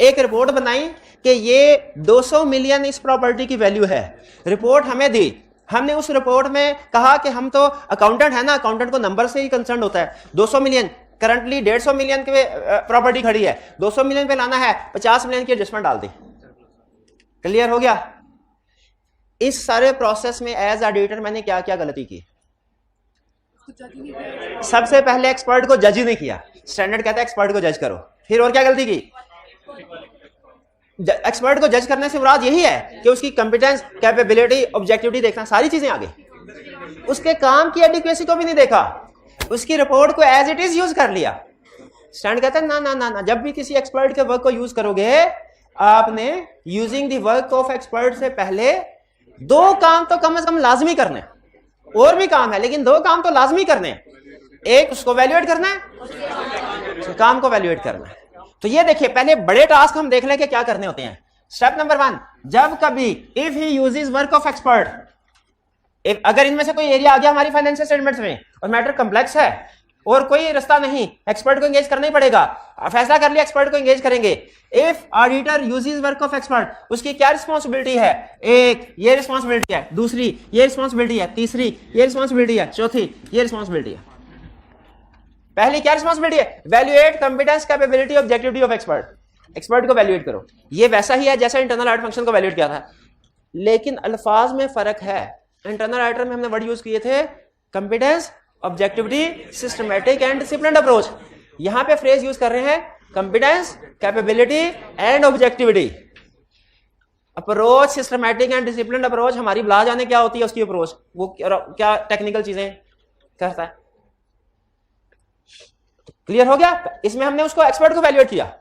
एक रिपोर्ट बनाई कि ये 200 मिलियन इस प्रॉपर्टी की वैल्यू है। रिपोर्ट हमें दी, हमने उस रिपोर्ट में कहा कि हम तो अकाउंटेंट है ना, अकाउंटेंट को नंबर से ही कंसर्न होता है। 200 मिलियन करंटली 150 मिलियन के प्रॉपर्टी खड़ी है, 200 मिलियन पे लाना है, 50 मिलियन की एडजस्टमेंट डाल दी। क्लियर हो गया? इस सारे प्रोसेस में एज ऑडिटर मैंने क्या क्या गलती की? सबसे पहले एक्सपर्ट को जज ही नहीं किया। स्टैंडर्ड कहता है एक्सपर्ट को जज करो। फिर और क्या गलती की? एक्सपर्ट को जज करने से मुराद यही है कि उसकी कॉम्पिटेंस, कैपेबिलिटी, ऑब्जेक्टिविटी देखना, सारी चीजें आगे। उसके काम की एडिक्वेसी को भी नहीं देखा, उसकी रिपोर्ट को एज इट इज यूज कर लिया। स्टैंड कहता है ना ना ना ना, जब भी किसी एक्सपर्ट के वर्क को यूज करोगे, आपने using the work of expert से पहले 2 काम तो कम से कम लाजमी करने, और भी काम है लेकिन 2 काम तो लाजमी करने। एक उसको वैल्यूएट करना है, काम को वैल्यूएट करना है। तो ये देखिए, पहले बड़े टास्क हम देख लें कि क्या करने होते हैं। स्टेप नंबर 1, जब कभी if he uses work of expert, अगर इनमें से कोई एरिया आ गया हमारी फाइनेंशियल स्टेटमेंट्स में और मैटर कॉम्प्लेक्स है और कोई रास्ता नहीं, एक्सपर्ट को एंगेज करना ही पड़ेगा, फैसला कर लिया एक्सपर्ट को एंगेज करेंगे। If auditor uses work of expert, उसकी क्या रिस्पॉन्सिबिलिटी है? एक ये रिस्पॉन्सिबिलिटी है, दूसरी ये रिस्पॉन्सिबिलिटी है, तीसरी ये रिस्पॉन्सिबिलिटी है, चौथी ये रिस्पॉन्सिबिलिटी है। पहली क्या रिस्पॉन्सिबिलिटी है? Valuate competence, capability, objectivity of expert. Expert को वैल्यूएट करो। ये वैसा ही है जैसा इंटरनल ऑडिट फंक्शन को वैल्यूएट किया था, लेकिन अल्फाज में फर्क है। इंटरनल ऑडिटर में हमने वर्ड यूज किए थे competence, objectivity, systematic and disciplined approach. यहां पे फ्रेज यूज कर रहे हैं competence, capability and objectivity. Approach, systematic and disciplined approach, हमारी बुला जाने क्या होती है उसकी अप्रोच, वो क्या टेक्निकल चीजें करता है। क्लियर हो गया? इसमें हमने उसको एक्सपर्ट को वैल्यूएट किया।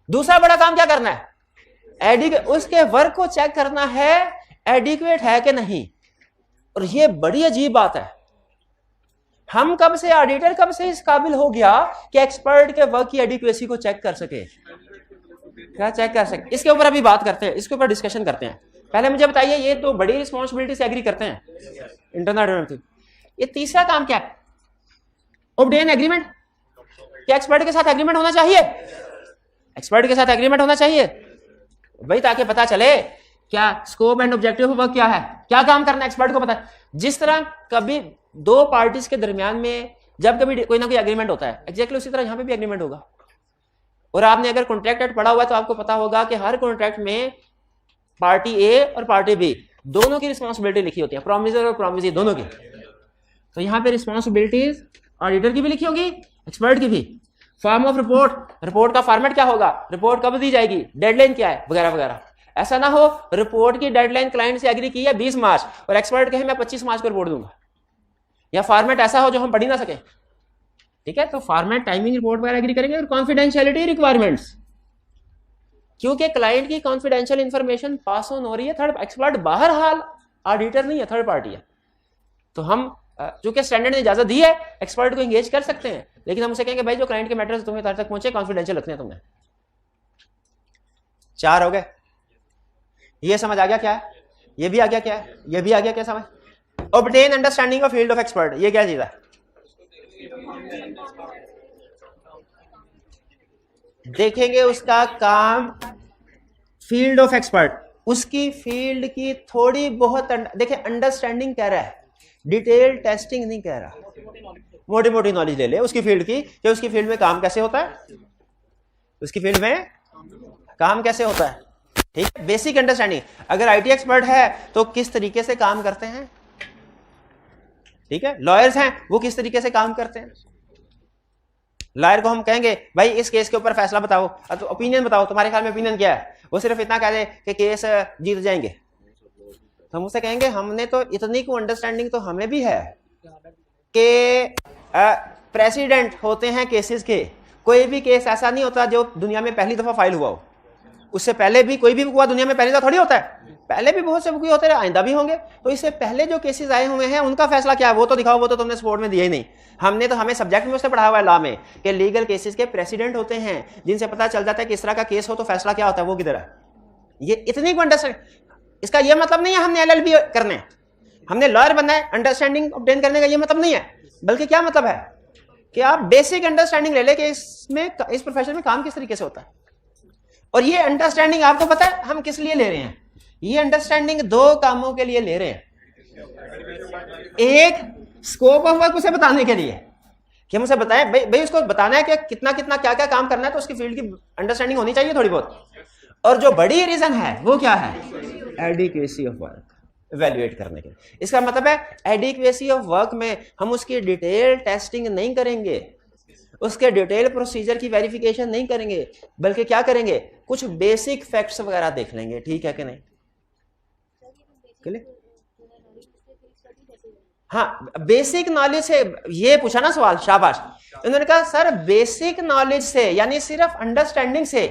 दूसरा बड़ा काम क्या करना है? उसके वर्क को चेक करना है एडिक्वेट है कि नहीं। और ये बड़ी अजीब बात है, हम कब से, ऑडिटर कब से इस काबिल हो गया कि एक्सपर्ट के वर्क की एडिक्वेसी को चेक कर सके? क्या चेक कर सके? इसके ऊपर अभी बात करते हैं, इसके ऊपर डिस्कशन करते हैं। पहले मुझे बताइए, ये तो बड़ी रिस्पॉन्सिबिलिटी से एग्री करते हैं इंटरनल। ये तीसरा काम क्या है? Obtain agreement. क्या एक्सपर्ट के साथ एग्रीमेंट होना चाहिए? एक्सपर्ट के साथ एग्रीमेंट होना चाहिए भाई, ताकि पता चले क्या स्कोप एंड ऑब्जेक्टिव वर्क क्या है, क्या काम करना है, एक्सपर्ट को पता है। जिस तरह कभी दो पार्टीज के दरमियान में जब कभी कोई ना कोई एग्रीमेंट होता है, एग्जैक्टली उसी तरह यहां पे भी एग्रीमेंट होगा। और आपने अगर कॉन्ट्रैक्ट एक्ट पढ़ा हुआ है तो आपको पता होगा कि हर कॉन्ट्रैक्ट में पार्टी ए और पार्टी बी दोनों की रिस्पॉन्सिबिलिटी लिखी होती है, प्रोमिसर और प्रोमिसी दोनों की। तो यहां पे रिस्पॉन्सिबिलिटीज ऑडिटर की भी लिखी होगी, एक्सपर्ट की भी। फॉर्म ऑफ रिपोर्ट, रिपोर्ट का फॉर्मेट क्या होगा, रिपोर्ट कब दी जाएगी, डेडलाइन क्या है, वगैरह वगैरह। ऐसा ना हो रिपोर्ट की डेडलाइन क्लाइंट से एग्री की है 20 मार्च और एक्सपर्ट कहे मैं 25 मार्च को रिपोर्ट दूंगा, या फॉर्मेट ऐसा हो जो हम पढ़ ही ना सके। ठीक है, तो फॉर्मेट, टाइमिंग, रिपोर्ट वगैरह एग्री करेंगे। और कॉन्फिडेंशियलिटी रिक्वायरमेंट्स, क्योंकि क्लाइंट की कॉन्फिडेंशियल इंफॉर्मेशन पास ऑन हो रही है, थर्ड एक्सपर्ट बाहर हाल ऑडिटर नहीं है, थर्ड पार्टी है। तो हम चूंकि स्टैंडर्ड ने इजाजत दी है एक्सपर्ट को एंगेज कर सकते हैं, लेकिन हम उसे कहेंगे भाई जो क्लाइंट के मैटर्स तुम्हें तक पहुंचे कॉन्फिडेंशियल रखने हैं तुमने। 4 हो गए। ये समझ आ गया क्या है? ये भी आ गया क्या है? ये भी आ गया क्या समझ? Obtain understanding of field of expert, ये क्या चीज है? देखेंगे उसका काम, फील्ड ऑफ एक्सपर्ट, उसकी फील्ड की थोड़ी बहुत देखिए, अंडरस्टैंडिंग कह रहा है, डिटेल टेस्टिंग नहीं कह रहा। मोटी मोटी नॉलेज ले ले उसकी फील्ड की, कि उसकी फील्ड में काम कैसे होता है, उसकी फील्ड में काम कैसे होता है। ठीक है, बेसिक अंडरस्टैंडिंग। अगर आईटी एक्सपर्ट है तो किस तरीके से काम करते हैं, ठीक है, लॉयर्स हैं वो किस तरीके से काम करते हैं। लॉयर को हम कहेंगे भाई इस केस के ऊपर फैसला बताओ, तो ओपिनियन बताओ, तुम्हारे ख्याल में ओपिनियन क्या है, वो सिर्फ इतना कह दे कि केस जीत जाएंगे, तो हम उससे कहेंगे हमने तो इतनी को अंडरस्टैंडिंग तो हमें भी है कि प्रेसिडेंट होते हैं केसेस के, कोई भी केस ऐसा नहीं होता जो दुनिया में पहली दफा फाइल हुआ हो, उससे पहले भी कोई भी हुआ दुनिया में पहली दफा थोड़ी होता है, पहले भी बहुत से बुक होते रहे, आइंदा भी होंगे। तो इससे पहले जो केसेस आए हुए हैं उनका फैसला क्या है वो तो दिखाओ, वो तो तुमने स्पोर्ट में दिया ही नहीं। हमने तो, हमें सब्जेक्ट में उसने पढ़ा हुआ है लॉ में कि लीगल केसेस के प्रेसिडेंट होते हैं जिनसे पता चल जाता है कि इस तरह का केस हो तो फैसला क्या होता है, वो किधर है। ये इतनी को अंडरस्टैंड, इसका ये मतलब नहीं है हमने एलएलबी करने, हमने लॉयर बनना है, अंडरस्टैंडिंग ऑब्टेन करने का ये मतलब नहीं है, बल्कि क्या मतलब है कि आप बेसिक अंडरस्टैंडिंग ले ले कि इसमें, इस प्रोफेशन में काम किस तरीके से होता है। और ये अंडरस्टैंडिंग आपको पता है हम किस लिए ले रहे हैं, ये अंडरस्टैंडिंग 2 कामों के लिए ले रहे हैं। एक, स्कोप ऑफ वर्क उसे बताने के लिए कि हम उसे बताएं भाई उसको बताना है कि कितना कितना क्या क्या काम करना है, तो उसकी फील्ड की अंडरस्टैंडिंग होनी चाहिए थोड़ी बहुत। और जो बड़ी रीजन है वो क्या है, एडिक्वेसी ऑफ वर्क इवैल्यूएट करने के। इसका मतलब है एडिक्वेसी ऑफ वर्क में हम उसकी डिटेल टेस्टिंग नहीं करेंगे, उसके डिटेल प्रोसीजर की वेरिफिकेशन नहीं करेंगे, बल्कि क्या करेंगे, कुछ बेसिक फैक्ट्स वगैरह देख लेंगे। ठीक है कि नहीं? हाँ, बेसिक नॉलेज से ये पूछा ना सवाल, शाबाश। उन्होंने कहा सर बेसिक नॉलेज से, यानी सिर्फ अंडरस्टैंडिंग से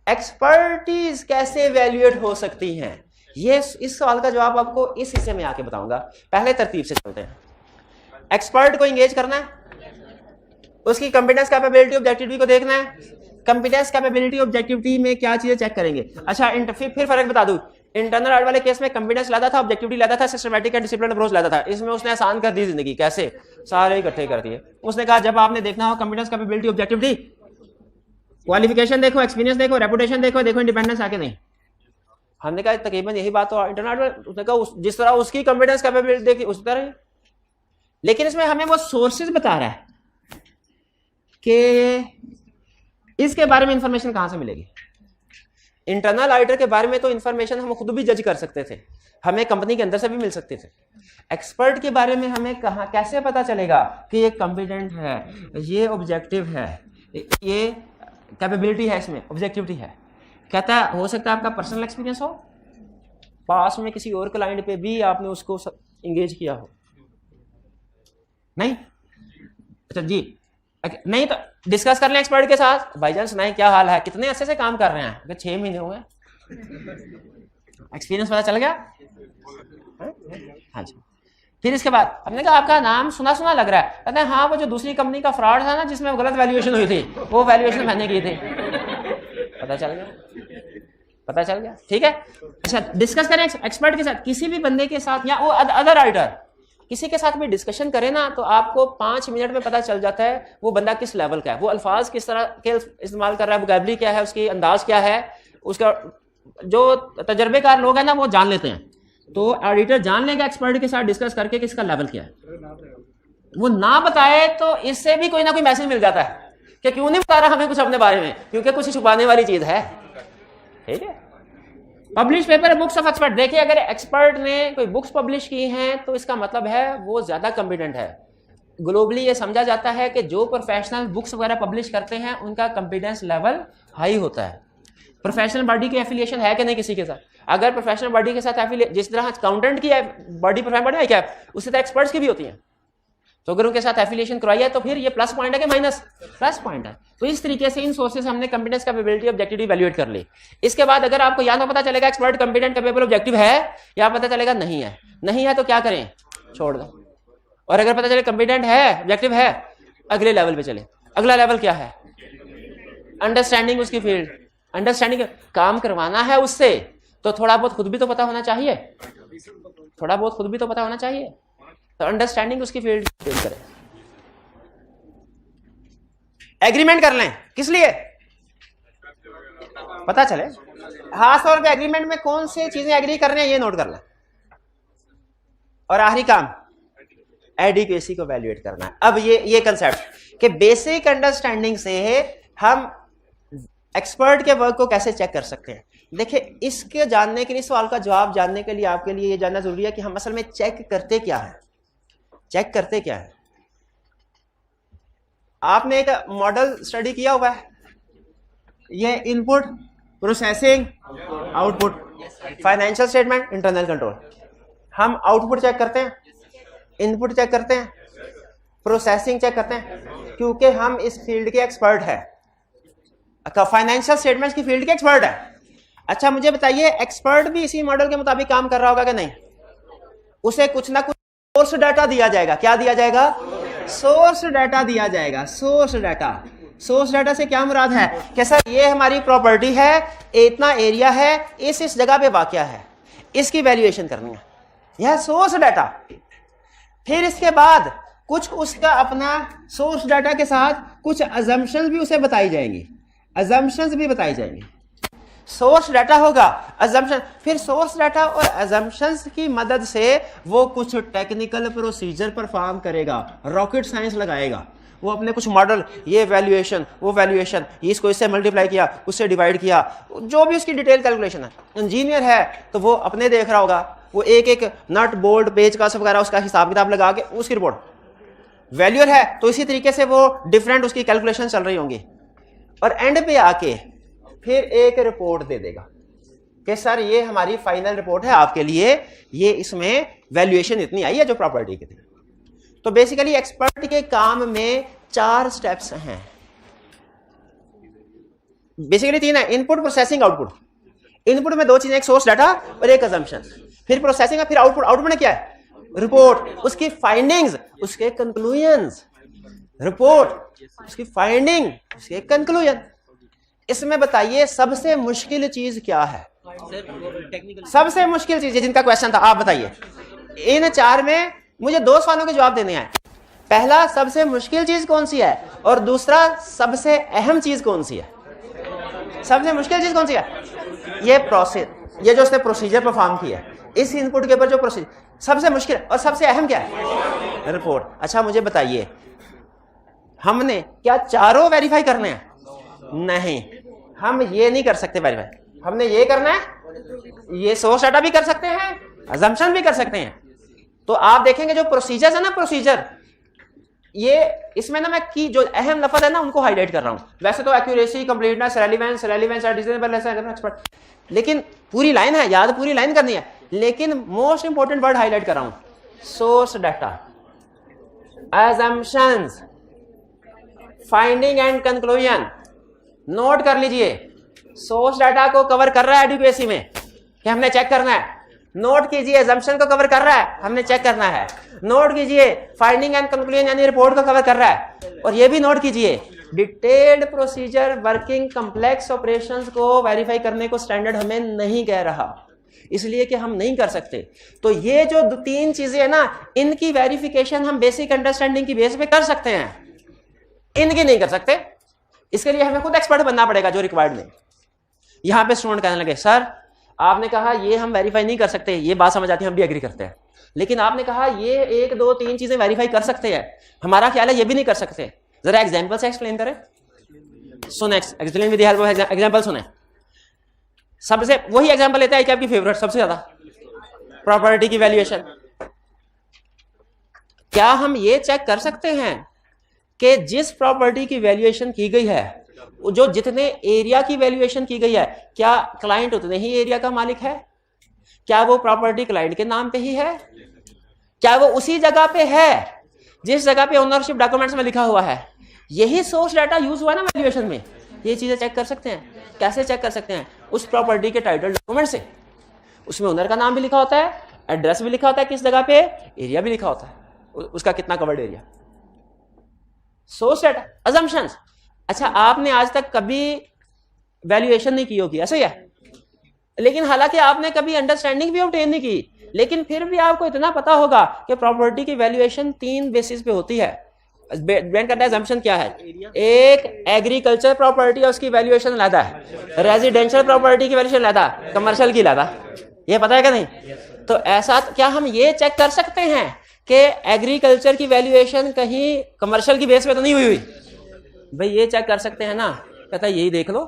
एक्सपर्टीज कैसे इवैल्यूएट हो सकती हैं, ये इस सवाल का जवाब आपको इस हिस्से में आके बताऊंगा। पहले तरतीब से चलते हैं। एक्सपर्ट को एंगेज करना है, उसकी कॉम्पिटेंस कैपेबिलिटी ऑब्जेक्टिविटी को देखना है। कॉम्पिटेंस कैपेबिलिटी ऑब्जेक्टिविटी में क्या चीजें चेक करेंगे। अच्छा, फिर फर्क बता दूं, इंटरनल ऑडिट वाले केस में कॉम्पिटेंस लाता था, ऑब्जेक्टिविटी लाता था, सिस्टमैटिक एंड डिसिप्लिन अप्रोच लाता था। इसमें उसने आसान कर दी जिंदगी, कैसे, सारे इकट्ठे कर दिए। उसने कहा जब आपने देखना हो कॉम्पिटेंस कैपेबिलिटी ऑब्जेक्टिविटी, क्वालिफिकेशन देखो, एक्सपीरियंस देखो, रेपुटेशन देखो, देखो इंडिपेंडेंस आके नहीं। हमने कहा तकरीबन यही बात तो इंटरनल, उसने कहा जिस तरह उसकी कॉम्पिटेंस कैपेबिलिटी देखी उसी तरह, लेकिन इसमें हमें वो सोर्सेज बता रहा है कि इसके बारे में इंफॉर्मेशन कहां से मिलेगी। इंटरनल ऑडिटर के बारे में तो इंफॉर्मेशन हम खुद भी जज कर सकते थे, हमें कंपनी के अंदर से भी मिल सकते थे। एक्सपर्ट के बारे में हमें कहां, कैसे पता चलेगा कि ये कॉम्पिटेंट है, ये ऑब्जेक्टिव है, ये कैपेबिलिटी है, इसमें ऑब्जेक्टिविटी है। कहता है हो सकता है आपका पर्सनल एक्सपीरियंस हो, पास में किसी और क्लाइंट पे भी आपने उसको इंगेज किया हो, नहीं? अच्छा जी, नहीं तो डिस्कस कर लें एक्सपर्ट के साथ, भाईजान सुनाएं क्या हाल है, कितने अच्छे से काम कर रहे हैं, अगर 6 महीने हुए, एक्सपीरियंस पता चल गया। हाँ जी, फिर इसके बाद हमने कहा आपका नाम सुना सुना लग रहा है, कहते हैं हाँ वो जो दूसरी कंपनी का फ्रॉड था ना जिसमें गलत वैल्यूएशन हुई थी, वो वैल्यूएशन मैंने की थी। पता चल गया, ठीक है। अच्छा, डिस्कस करें एक्सपर्ट के साथ, किसी भी बंदे के साथ या वो अदर राइटर किसी के साथ भी डिस्कशन करें ना, तो आपको 5 मिनट में पता चल जाता है वो बंदा किस लेवल का है, वो अल्फाज किस तरह के इस्तेमाल कर रहा है, वोकैबुलरी क्या है, उसकी अंदाज क्या है, उसका जो तजर्बेकार लोग हैं ना वो जान लेते हैं। तो ऑडिटर जान लेगा एक्सपर्ट के साथ डिस्कस करके कि इसका लेवल क्या है। वो ना बताए तो इससे भी कोई ना कोई मैसेज मिल जाता है कि क्यों नहीं बता रहा हमें कुछ अपने बारे में, क्योंकि कुछ छुपाने वाली चीज है, ठीक है। Publish paper books of expert, देखिए अगर एक्सपर्ट ने कोई बुक्स पब्लिश की हैं तो इसका मतलब है वो ज्यादा कॉम्पिटेंट है। ग्लोबली ये समझा जाता है कि जो प्रोफेशनल बुक्स वगैरह पब्लिश करते हैं उनका कॉम्पिटेंस लेवल हाई होता है। प्रोफेशनल बॉडी की एफिलिएशन है कि नहीं किसी के साथ, अगर प्रोफेशनल बॉडी के साथ जिस तरह अकाउंटेंट की बॉडी प्रोफेशनल बॉडी है क्या, उससे तो एक्सपर्ट्स की भी होती है, तो अगर उनके साथ एफिलिएशन करवाई है तो फिर ये प्लस पॉइंट है कि माइनस प्लस पॉइंट है। तो इस तरीके से इन सोर्सेस हमने कॉम्पिटेंस कैपेबिलिटी ऑब्जेक्टिविटी वैल्यूएट कर ली। इसके बाद अगर आपको या तो पता चलेगा एक्सपर्ट कॉम्पिटेंट कैपेबल ऑब्जेक्टिव है, या पता चलेगा नहीं है तो क्या करें, छोड़ दो। और अगर पता चले कॉम्पिटेंट है, ऑब्जेक्टिव है, अगले लेवल पे चले। अगला लेवल क्या है, अंडरस्टैंडिंग उसकी फील्ड, अंडरस्टैंडिंग काम करवाना है उससे, तो थोड़ा बहुत खुद भी तो पता होना चाहिए, तो अंडरस्टैंडिंग उसकी फील्ड करें। एग्रीमेंट कर लें, किस लिए, पता चले खास तौर पे एग्रीमेंट में कौन सी चीजें एग्री कर रहे हैं ये नोट कर लें। और आखिरी काम एडिक्वेसी को वैल्यूएट करना है। अब ये कंसेप्ट कि बेसिक अंडरस्टैंडिंग से हम एक्सपर्ट के वर्क को कैसे चेक कर सकते हैं। देखिए, इसके जानने के लिए, सवाल का जवाब जानने के लिए आपके लिए ये जानना जरूरी है कि हम असल में चेक करते क्या है। आपने एक मॉडल स्टडी किया हुआ है, ये input, processing, output, financial statement, internal control. हम आउटपुट चेक करते हैं, इनपुट चेक करते हैं, प्रोसेसिंग चेक करते हैं, क्योंकि हम इस फील्ड के एक्सपर्ट हैं, फाइनेंशियल स्टेटमेंट्स की फील्ड के एक्सपर्ट है। अच्छा, मुझे बताइए एक्सपर्ट भी इसी मॉडल के मुताबिक काम कर रहा होगा कि नहीं? उसे कुछ ना कुछ सोर्स डाटा दिया जाएगा। क्या दिया जाएगा? सोर्स डाटा दिया जाएगा। सोर्स डाटा से क्या मुराद है कि सर ये हमारी प्रॉपर्टी है, इतना एरिया है, इस जगह पे वाकया है, इसकी वैल्यूएशन करनी है, यह सोर्स डाटा। फिर इसके बाद कुछ उसका अपना सोर्स डाटा के साथ कुछ अजम्पशंस भी उसे बताई जाएंगी, सोर्स डाटा होगा, अजम्पशन, फिर सोर्स डाटा और अजम्पशंस की मदद से वो कुछ टेक्निकल प्रोसीजर परफॉर्म करेगा, रॉकेट साइंस लगाएगा, वो अपने कुछ मॉडल, ये वैल्यूएशन, वो वैल्यूएशन, इसको इससे मल्टीप्लाई किया, उससे डिवाइड किया, जो भी उसकी डिटेल कैलकुलेशन है। इंजीनियर है तो वो अपने देख रहा होगा, वो एक एक नट बोल्ट पेज का सब वगैरह उसका हिसाब किताब लगा के उसकी रिपोर्ट। वैल्यूअर है तो इसी तरीके से वो डिफरेंट उसकी कैलकुलेशन चल रही होंगी, और एंड पे आके फिर एक रिपोर्ट दे देगा कि सर ये हमारी फाइनल रिपोर्ट है आपके लिए, ये इसमें वैल्यूएशन इतनी आई है जो प्रॉपर्टी की थी। तो बेसिकली एक्सपर्ट के काम में 4 स्टेप्स हैं, बेसिकली 3 है, इनपुट, प्रोसेसिंग, आउटपुट। इनपुट में 2 चीजें, एक सोर्स डाटा और एक अजम्पशन। फिर प्रोसेसिंग है, फिर आउटपुट। आउटपुट में क्या है? रिपोर्ट, उसकी फाइंडिंग्स, उसके कंक्लूजन्स। रिपोर्ट, उसकी फाइंडिंग, उसके कंक्लूजन। इसमें बताइए सबसे मुश्किल चीज क्या है? सबसे मुश्किल चीज जिनका क्वेश्चन था, आप बताइए। इन 4 में मुझे 2 सवालों के जवाब देने हैं। पहला, सबसे मुश्किल चीज कौन सी है, और दूसरा, सबसे अहम चीज कौन सी है? सबसे मुश्किल चीज कौन सी है? ये प्रोसेस, ये जो उसने प्रोसीजर परफॉर्म किया है, इस इनपुट के ऊपर जो प्रोसीजर, सबसे मुश्किल। और सबसे अहम क्या है? रिपोर्ट। अच्छा, मुझे बताइए हमने क्या चारों वेरीफाई करने हैं? नहीं, हम ये नहीं कर सकते वेरीफाई। हमने ये करना है, ये सोर्स डाटा भी कर सकते हैं, अजम्पशन भी कर सकते हैं। तो आप देखेंगे जो प्रोसीजर है ना, प्रोसीजर, ये इसमें ना मैं की जो अहम लफ्ज है ना उनको हाईलाइट कर रहा हूं। वैसे तो एक्यूरेसी, कंप्लीटनेस, रेलेवेंस, रीजनेबलनेस, लेकिन पूरी लाइन है, याद पूरी लाइन करनी है, लेकिन मोस्ट इंपोर्टेंट वर्ड हाईलाइट कर रहा हूं। Source data, assumptions, finding and conclusion. Note कर लीजिए, सोर्स डाटा को कवर कर रहा है एडिक्वेसी में कि हमने चेक करना है नोट कीजिए assumption को कवर कर रहा है, हमने चेक करना है। नोट कीजिए फाइंडिंग एंड कंक्लूजन यानी रिपोर्ट को कवर कर रहा है। और ये भी नोट कीजिए detailed procedure working complex operations को वेरीफाई करने को स्टैंडर्ड हमें नहीं कह रहा, इसलिए कि हम नहीं कर सकते। तो ये जो तीन चीजें है ना, इनकी वेरिफिकेशन हम बेसिक अंडरस्टैंडिंग की बेस पे कर सकते हैं, इनकी नहीं कर सकते। इसके लिए हमें खुद एक्सपर्ट बनना पड़ेगा जो रिक्वायर्ड नहीं। यहां पे स्टूडेंट कहने लगे सर आपने कहा ये हम वेरीफाई नहीं कर सकते, ये बात समझ आती है, हम भी एग्री करते हैं, लेकिन आपने कहा ये 1 2 3 चीजें वेरीफाई कर सकते हैं, हमारा ख्याल है ये भी नहीं कर सकते। जरा एग्जांपल से एक्सप्लेन करें। सुने, explain with the help of example. सुने, सबसे वही एग्जांपल लेते हैं कि आपकी फेवरेट सबसे ज्यादा प्रॉपर्टी की वैल्यूएशन। क्या हम ये चेक कर सकते हैं कि जिस प्रॉपर्टी की वैल्यूएशन की गई है, जो जितने एरिया की वैल्यूएशन की गई है, क्या क्लाइंट उतने ही एरिया का मालिक है? क्या वो प्रॉपर्टी क्लाइंट के नाम पे ही है? क्या वो उसी जगह पे है जिस जगह पे ओनरशिप डॉक्यूमेंट्स में लिखा हुआ है? यही सोर्स डाटा यूज हुआ ना वैल्यूएशन में। ये चीजें चेक कर सकते हैं। कैसे चेक कर सकते हैं? उस प्रॉपर्टी के टाइटल डॉक्यूमेंट से। उसमें ओनर का नाम भी लिखा होता है, एड्रेस भी लिखा होता है किस जगह पे, एरिया भी लिखा होता है, उसका कितना covered area. Source data, assumptions. अच्छा, आपने आज तक कभी वैल्यूएशन नहीं की होगी, ऐसा ही है, लेकिन हालांकि आपने कभी अंडरस्टैंडिंग भी ऑब्टेन नहीं की, लेकिन फिर भी आपको इतना पता होगा कि प्रॉपर्टी की वैल्यूएशन 3 बेसिस पे होती है। ब्रेन करता है assumption क्या है? एक एग्रीकल्चर प्रॉपर्टी और उसकी वैल्यूएशन अलग है, रेजिडेंशियल प्रॉपर्टी की वैल्यूएशन अलग है, कमर्शियल की अलग है। ये पता है क्या नहीं? तो ऐसा क्या हम ये चेक कर सकते हैं कि एग्रीकल्चर की वैल्यूएशन कहीं कमर्शियल की बेस पे तो नहीं हुई? भाई ये चेक कर सकते हैं ना। कहता है यही देख लो,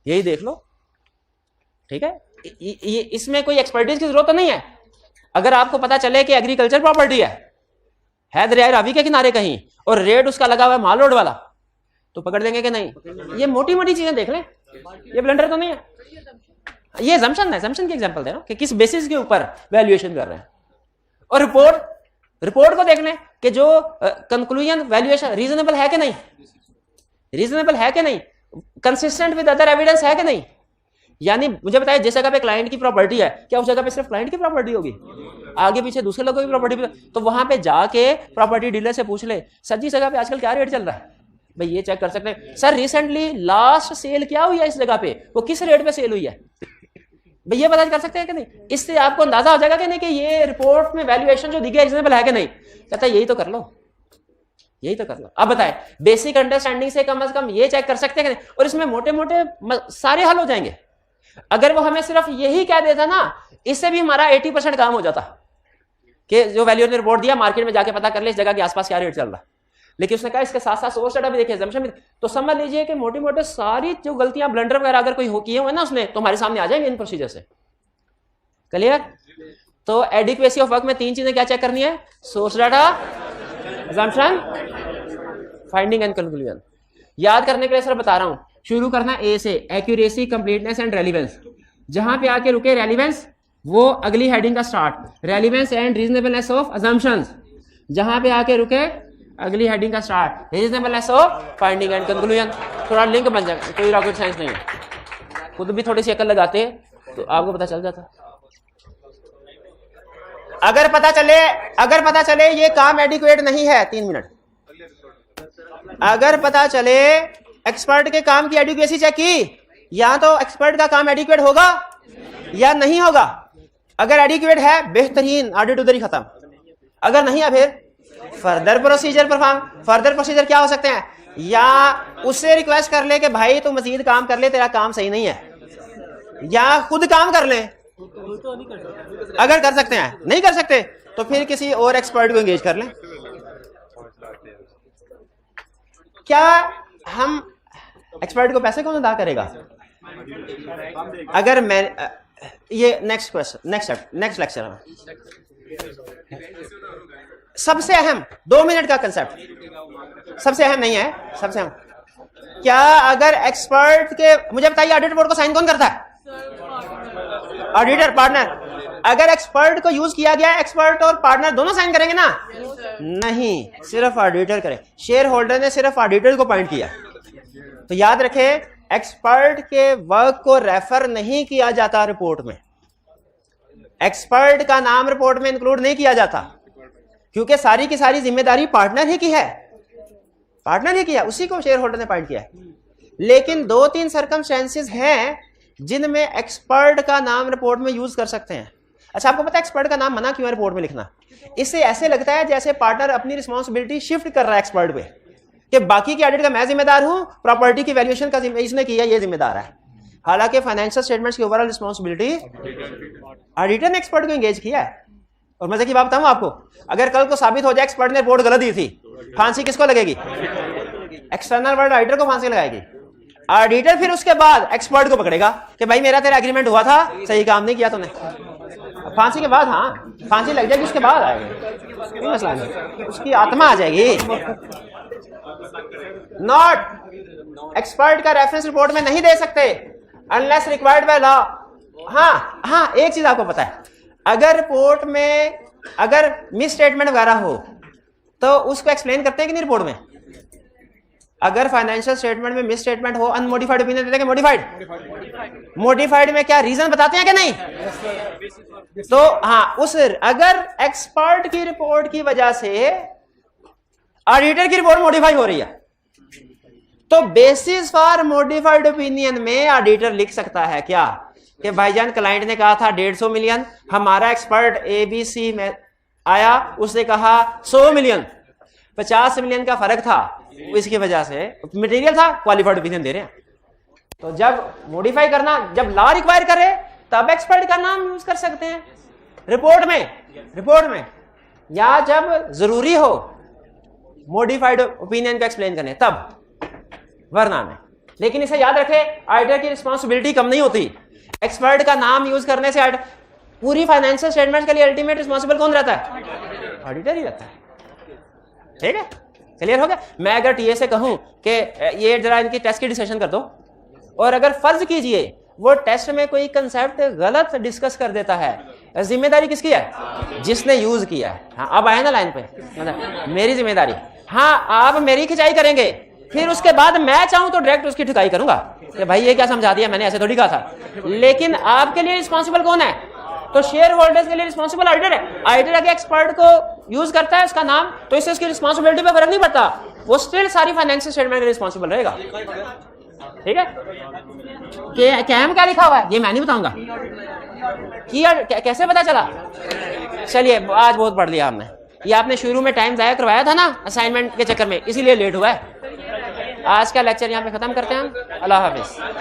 यही देख लो, ठीक है। ये इसमें कोई एक्सपर्टीज की जरूरत तो नहीं है। अगर आपको पता चले कि एग्रीकल्चर प्रॉपर्टी है दरिया रावी के किनारे कहीं, और रेट उसका लगा हुआ है माल रोड वाला, तो पकड़ देंगे कि नहीं? ये मोटी मोटी चीजें देख लें, ये ब्लंडर तो नहीं है। ये assumption है, assumption की एग्जांपल दे रहा हूं कि किस बेसिस के ऊपर वैल्यूएशन कर रहे हैं। और रिपोर्ट को देख लें कि जो कंक्लूजन वैल्यूएशन रीजनेबल है कि नहीं, रीजनेबल है कि नहीं, कंसिस्टेंट विद अदर एविडेंस है कि नहीं। यानी मुझे बताइए जिस जगह पे क्लाइंट की प्रॉपर्टी है, क्या उस जगह पे सिर्फ क्लाइंट की प्रॉपर्टी होगी? आगे पीछे दूसरे लोगों की प्रॉपर्टी? तो वहां पे जाके प्रॉपर्टी डीलर से पूछ ले सर जी जगह पे आजकल क्या रेट चल रहा है। भाई ये चेक कर सकते हैं। सर रिसेंटली लास्ट सेल क्या हुई है इस जगह पे, वो किस रेट पे सेल हुई है? भाई ये पता कर सकते हैं कि नहीं? इससे आपको अंदाजा हो जाएगा कि नहीं कि ये रिपोर्ट में वैल्यूएशन जो दी गई रीजनेबल है कि नहीं। कहता है यही तो कर लो, यही तो कर लो। अब बताए बेसिक अंडरस्टैंडिंग से कम ये चेक कर सकते हैं कि नहीं? और इसमें मोटे मोटे सारे हल हो जाएंगे। अगर वो हमें सिर्फ यही कह देता ना, इससे भी हमारा 80% काम हो जाता कि जो वैल्यू ने रिपोर्ट दिया मार्केट में जाके पता कर ले इस जगह के आसपास क्या रेट चल रहा है। लेकिन उसने कहा इसके साथ साथ सोर्स डाटा भी देखे, assumption भी। तो समझ लीजिए कि मोटी मोटे सारी जो गलतियां ब्लंडर वगैरह अगर कोई किए हुए ना उसने, तो हमारे सामने आ जाएंगे इन प्रोसीजर से। क्लियर? तो एडिक्वेसी ऑफ वर्क में 3 चीजें क्या चेक करनी है? Source data, assumption, finding and conclusion. याद करने के लिए सर बता रहा हूं, शुरू करना ए से, एक्यूरेसी, कंप्लीटनेस एंड रेलिवेंस। जहां पे आके रुके रेलिवेंस, वो अगली हेडिंग का start. Relevance and reasonableness of assumptions, जहां पे आके रुके अगली हेडिंग का start. Reasonableness of finding and conclusion. थोड़ा लिंक बन जाएगा, कोई रॉकेट साइंस नहीं है। खुद भी थोड़ी सी अकल लगाते तो आपको पता चल जाता। अगर पता चले ये काम एडिक्वेट नहीं है, 3 मिनट। अगर पता चले एक्सपर्ट के काम की एडिक्वेसी चेक की, या तो एक्सपर्ट का काम एडिक्वेट होगा या नहीं होगा। अगर एडिक्वेट है बेहतरीन, ऑडिट उधर ही खत्म। अगर नहीं है फिर further procedure perform. Further procedure क्या हो सकते हैं? या उससे रिक्वेस्ट कर ले कि भाई तू मजीद काम कर ले, तेरा काम सही नहीं है, या खुद काम कर ले। अगर कर सकते हैं, नहीं कर सकते तो फिर किसी और एक्सपर्ट को एंगेज कर लें। क्या हम एक्सपर्ट को पैसे कौन अदा करेगा? अगर मैं ये नेक्स्ट क्वेश्चन, नेक्स्ट लेक्चर। सबसे अहम 2 मिनट का कंसेप्ट, सबसे अहम नहीं है, सबसे अहम क्या अगर एक्सपर्ट के, मुझे बताइए ऑडिट रिपोर्ट को साइन कौन करता है? Auditor, partner. अगर एक्सपर्ट को यूज किया गया, एक्सपर्ट और पार्टनर दोनों साइन करेंगे ना? नहीं, सिर्फ ऑडिटर करे। शेयर होल्डर ने सिर्फ ऑडिटर को पॉइंट किया। तो याद रखें, एक्सपर्ट के वर्क को रेफर नहीं किया जाता रिपोर्ट में। एक्सपर्ट का नाम रिपोर्ट में इंक्लूड नहीं किया जाता, क्योंकि सारी की सारी जिम्मेदारी पार्टनर ही की है, पार्टनर ही किया, उसी को शेयर होल्डर ने अपॉइंट किया है। लेकिन 2-3 सर्कमस्टेंसेस हैं जिनमें एक्सपर्ट का नाम रिपोर्ट में यूज कर सकते हैं। अच्छा, आपको पता है एक्सपर्ट का नाम मना क्यों है रिपोर्ट में लिखना? इससे ऐसे लगता है जैसे पार्टनर अपनी रिस्पॉन्सिबिलिटी शिफ्ट कर रहा है एक्सपर्ट पे, कि बाकी की ऑडिट का मैं जिम्मेदार हूं, प्रॉपर्टी की वैल्यूएशन का इसने किया, ये जिम्मेदार है। हालांकि फाइनेंशियल स्टेटमेंट्स की ओवरऑल रिस्पॉन्सिबिलिटी ऑडिटर ने एक्सपर्ट को एंगेज किया है। और मजे की बात बताऊं आपको, अगर कल को साबित हो जाए एक्सपर्ट ने रिपोर्ट गलत दी थी, फांसी किसको लगेगी? एक्सटर्नल वर्ल्ड ऑडिटर को फांसी लगाएगी। ऑडिटर फिर उसके बाद एक्सपर्ट को पकड़ेगा कि भाई मेरा तेरा एग्रीमेंट हुआ था, सही काम नहीं किया तूने। फांसी के बाद, हाँ फांसी लग जाएगी, उसके बाद आएगी, कोई मसला नहीं, उसकी आत्मा आ जाएगी। नॉट एक्सपर्ट का रेफरेंस रिपोर्ट में नहीं दे सकते अनलेस रिक्वायर्ड बाय लॉ। हाँ, एक चीज आपको पता है, अगर रिपोर्ट में अगर मिस स्टेटमेंट वगैरह हो तो उसको एक्सप्लेन करते हैं कि नहीं रिपोर्ट में? अगर फाइनेंशियल स्टेटमेंट में मिस स्टेटमेंट हो, अनमोडिफाइड ओपिनियन देते हैं, मॉडिफाइड मॉडिफाइड में क्या रीजन बताते हैं कि नहीं? तो हाँ, उस अगर एक्सपर्ट की रिपोर्ट की वजह से ऑडिटर की रिपोर्ट मॉडिफाई हो रही है, तो बेसिस फॉर मॉडिफाइड ओपिनियन में ऑडिटर लिख सकता है क्या कि भाईजान क्लाइंट ने कहा था 150 मिलियन, हमारा एक्सपर्ट ABC में आया, उसने कहा 100 मिलियन, 50 मिलियन का फर्क था, इसकी वजह से मटेरियल था, क्वालिफाइड ओपिनियन दे रहे हैं। तो जब मॉडिफाई करना, जब लॉ रिक्वायर करे तब एक्सपर्ट का नाम यूज कर सकते हैं रिपोर्ट में, या जब जरूरी हो मॉडिफाइड ओपिनियन को एक्सप्लेन करने तब, वरना नहीं। लेकिन इसे याद रखें, ऑडिटर की रिस्पॉन्सिबिलिटी कम नहीं होती। एक्सपर्ट का नाम यूज करने से पूरी फाइनेंशियल स्टेटमेंट के लिए अल्टीमेट रिस्पॉन्सिबल कौन रहता है? ऑडिटर ही रहता है। ठीक है, क्लियर हो गया? मैं अगर टीए से कहूं कि ये जरा इनकी टेस्ट की डिस्कशन कर दो, और अगर फर्ज कीजिए वो टेस्ट में कोई कंसेप्ट गलत डिस्कस कर देता है, जिम्मेदारी किसकी है? जिसने यूज किया है। हाँ, अब आए ना लाइन पे, मेरी जिम्मेदारी। हाँ, आप मेरी खिंचाई करेंगे, फिर उसके बाद मैं चाहूं तो डायरेक्ट उसकी ठुकाई करूंगा कि भाई ये क्या समझा दिया, मैंने ऐसे थोड़ी कहा था। लेकिन आपके लिए रिस्पॉन्सिबल कौन है? तो शेयर होल्डर्स के लिए रिस्पॉन्सिबल ऑडिटर है। ऑडिटर अगर एक्सपर्ट को यूज करता है उसका नाम, तो इससे उसकी रिस्पॉन्सिबिलिटी पे फर्क नहीं पड़ता, वो स्टिल सारी फाइनेंशियल स्टेटमेंट के रिस्पॉन्सिबल रहेगा। ठीक है, क्या लिखा हुआ है ये मैं नहीं बताऊंगा, कैसे पता चला? चलिए, आज बहुत पढ़ लिया हमने। ये आपने शुरू में टाइम जाया करवाया था ना असाइनमेंट के चक्कर में, इसीलिए लेट हुआ है। आज का लेक्चर यहाँ पे खत्म करते हैं हम। अल्लाह हाफिज।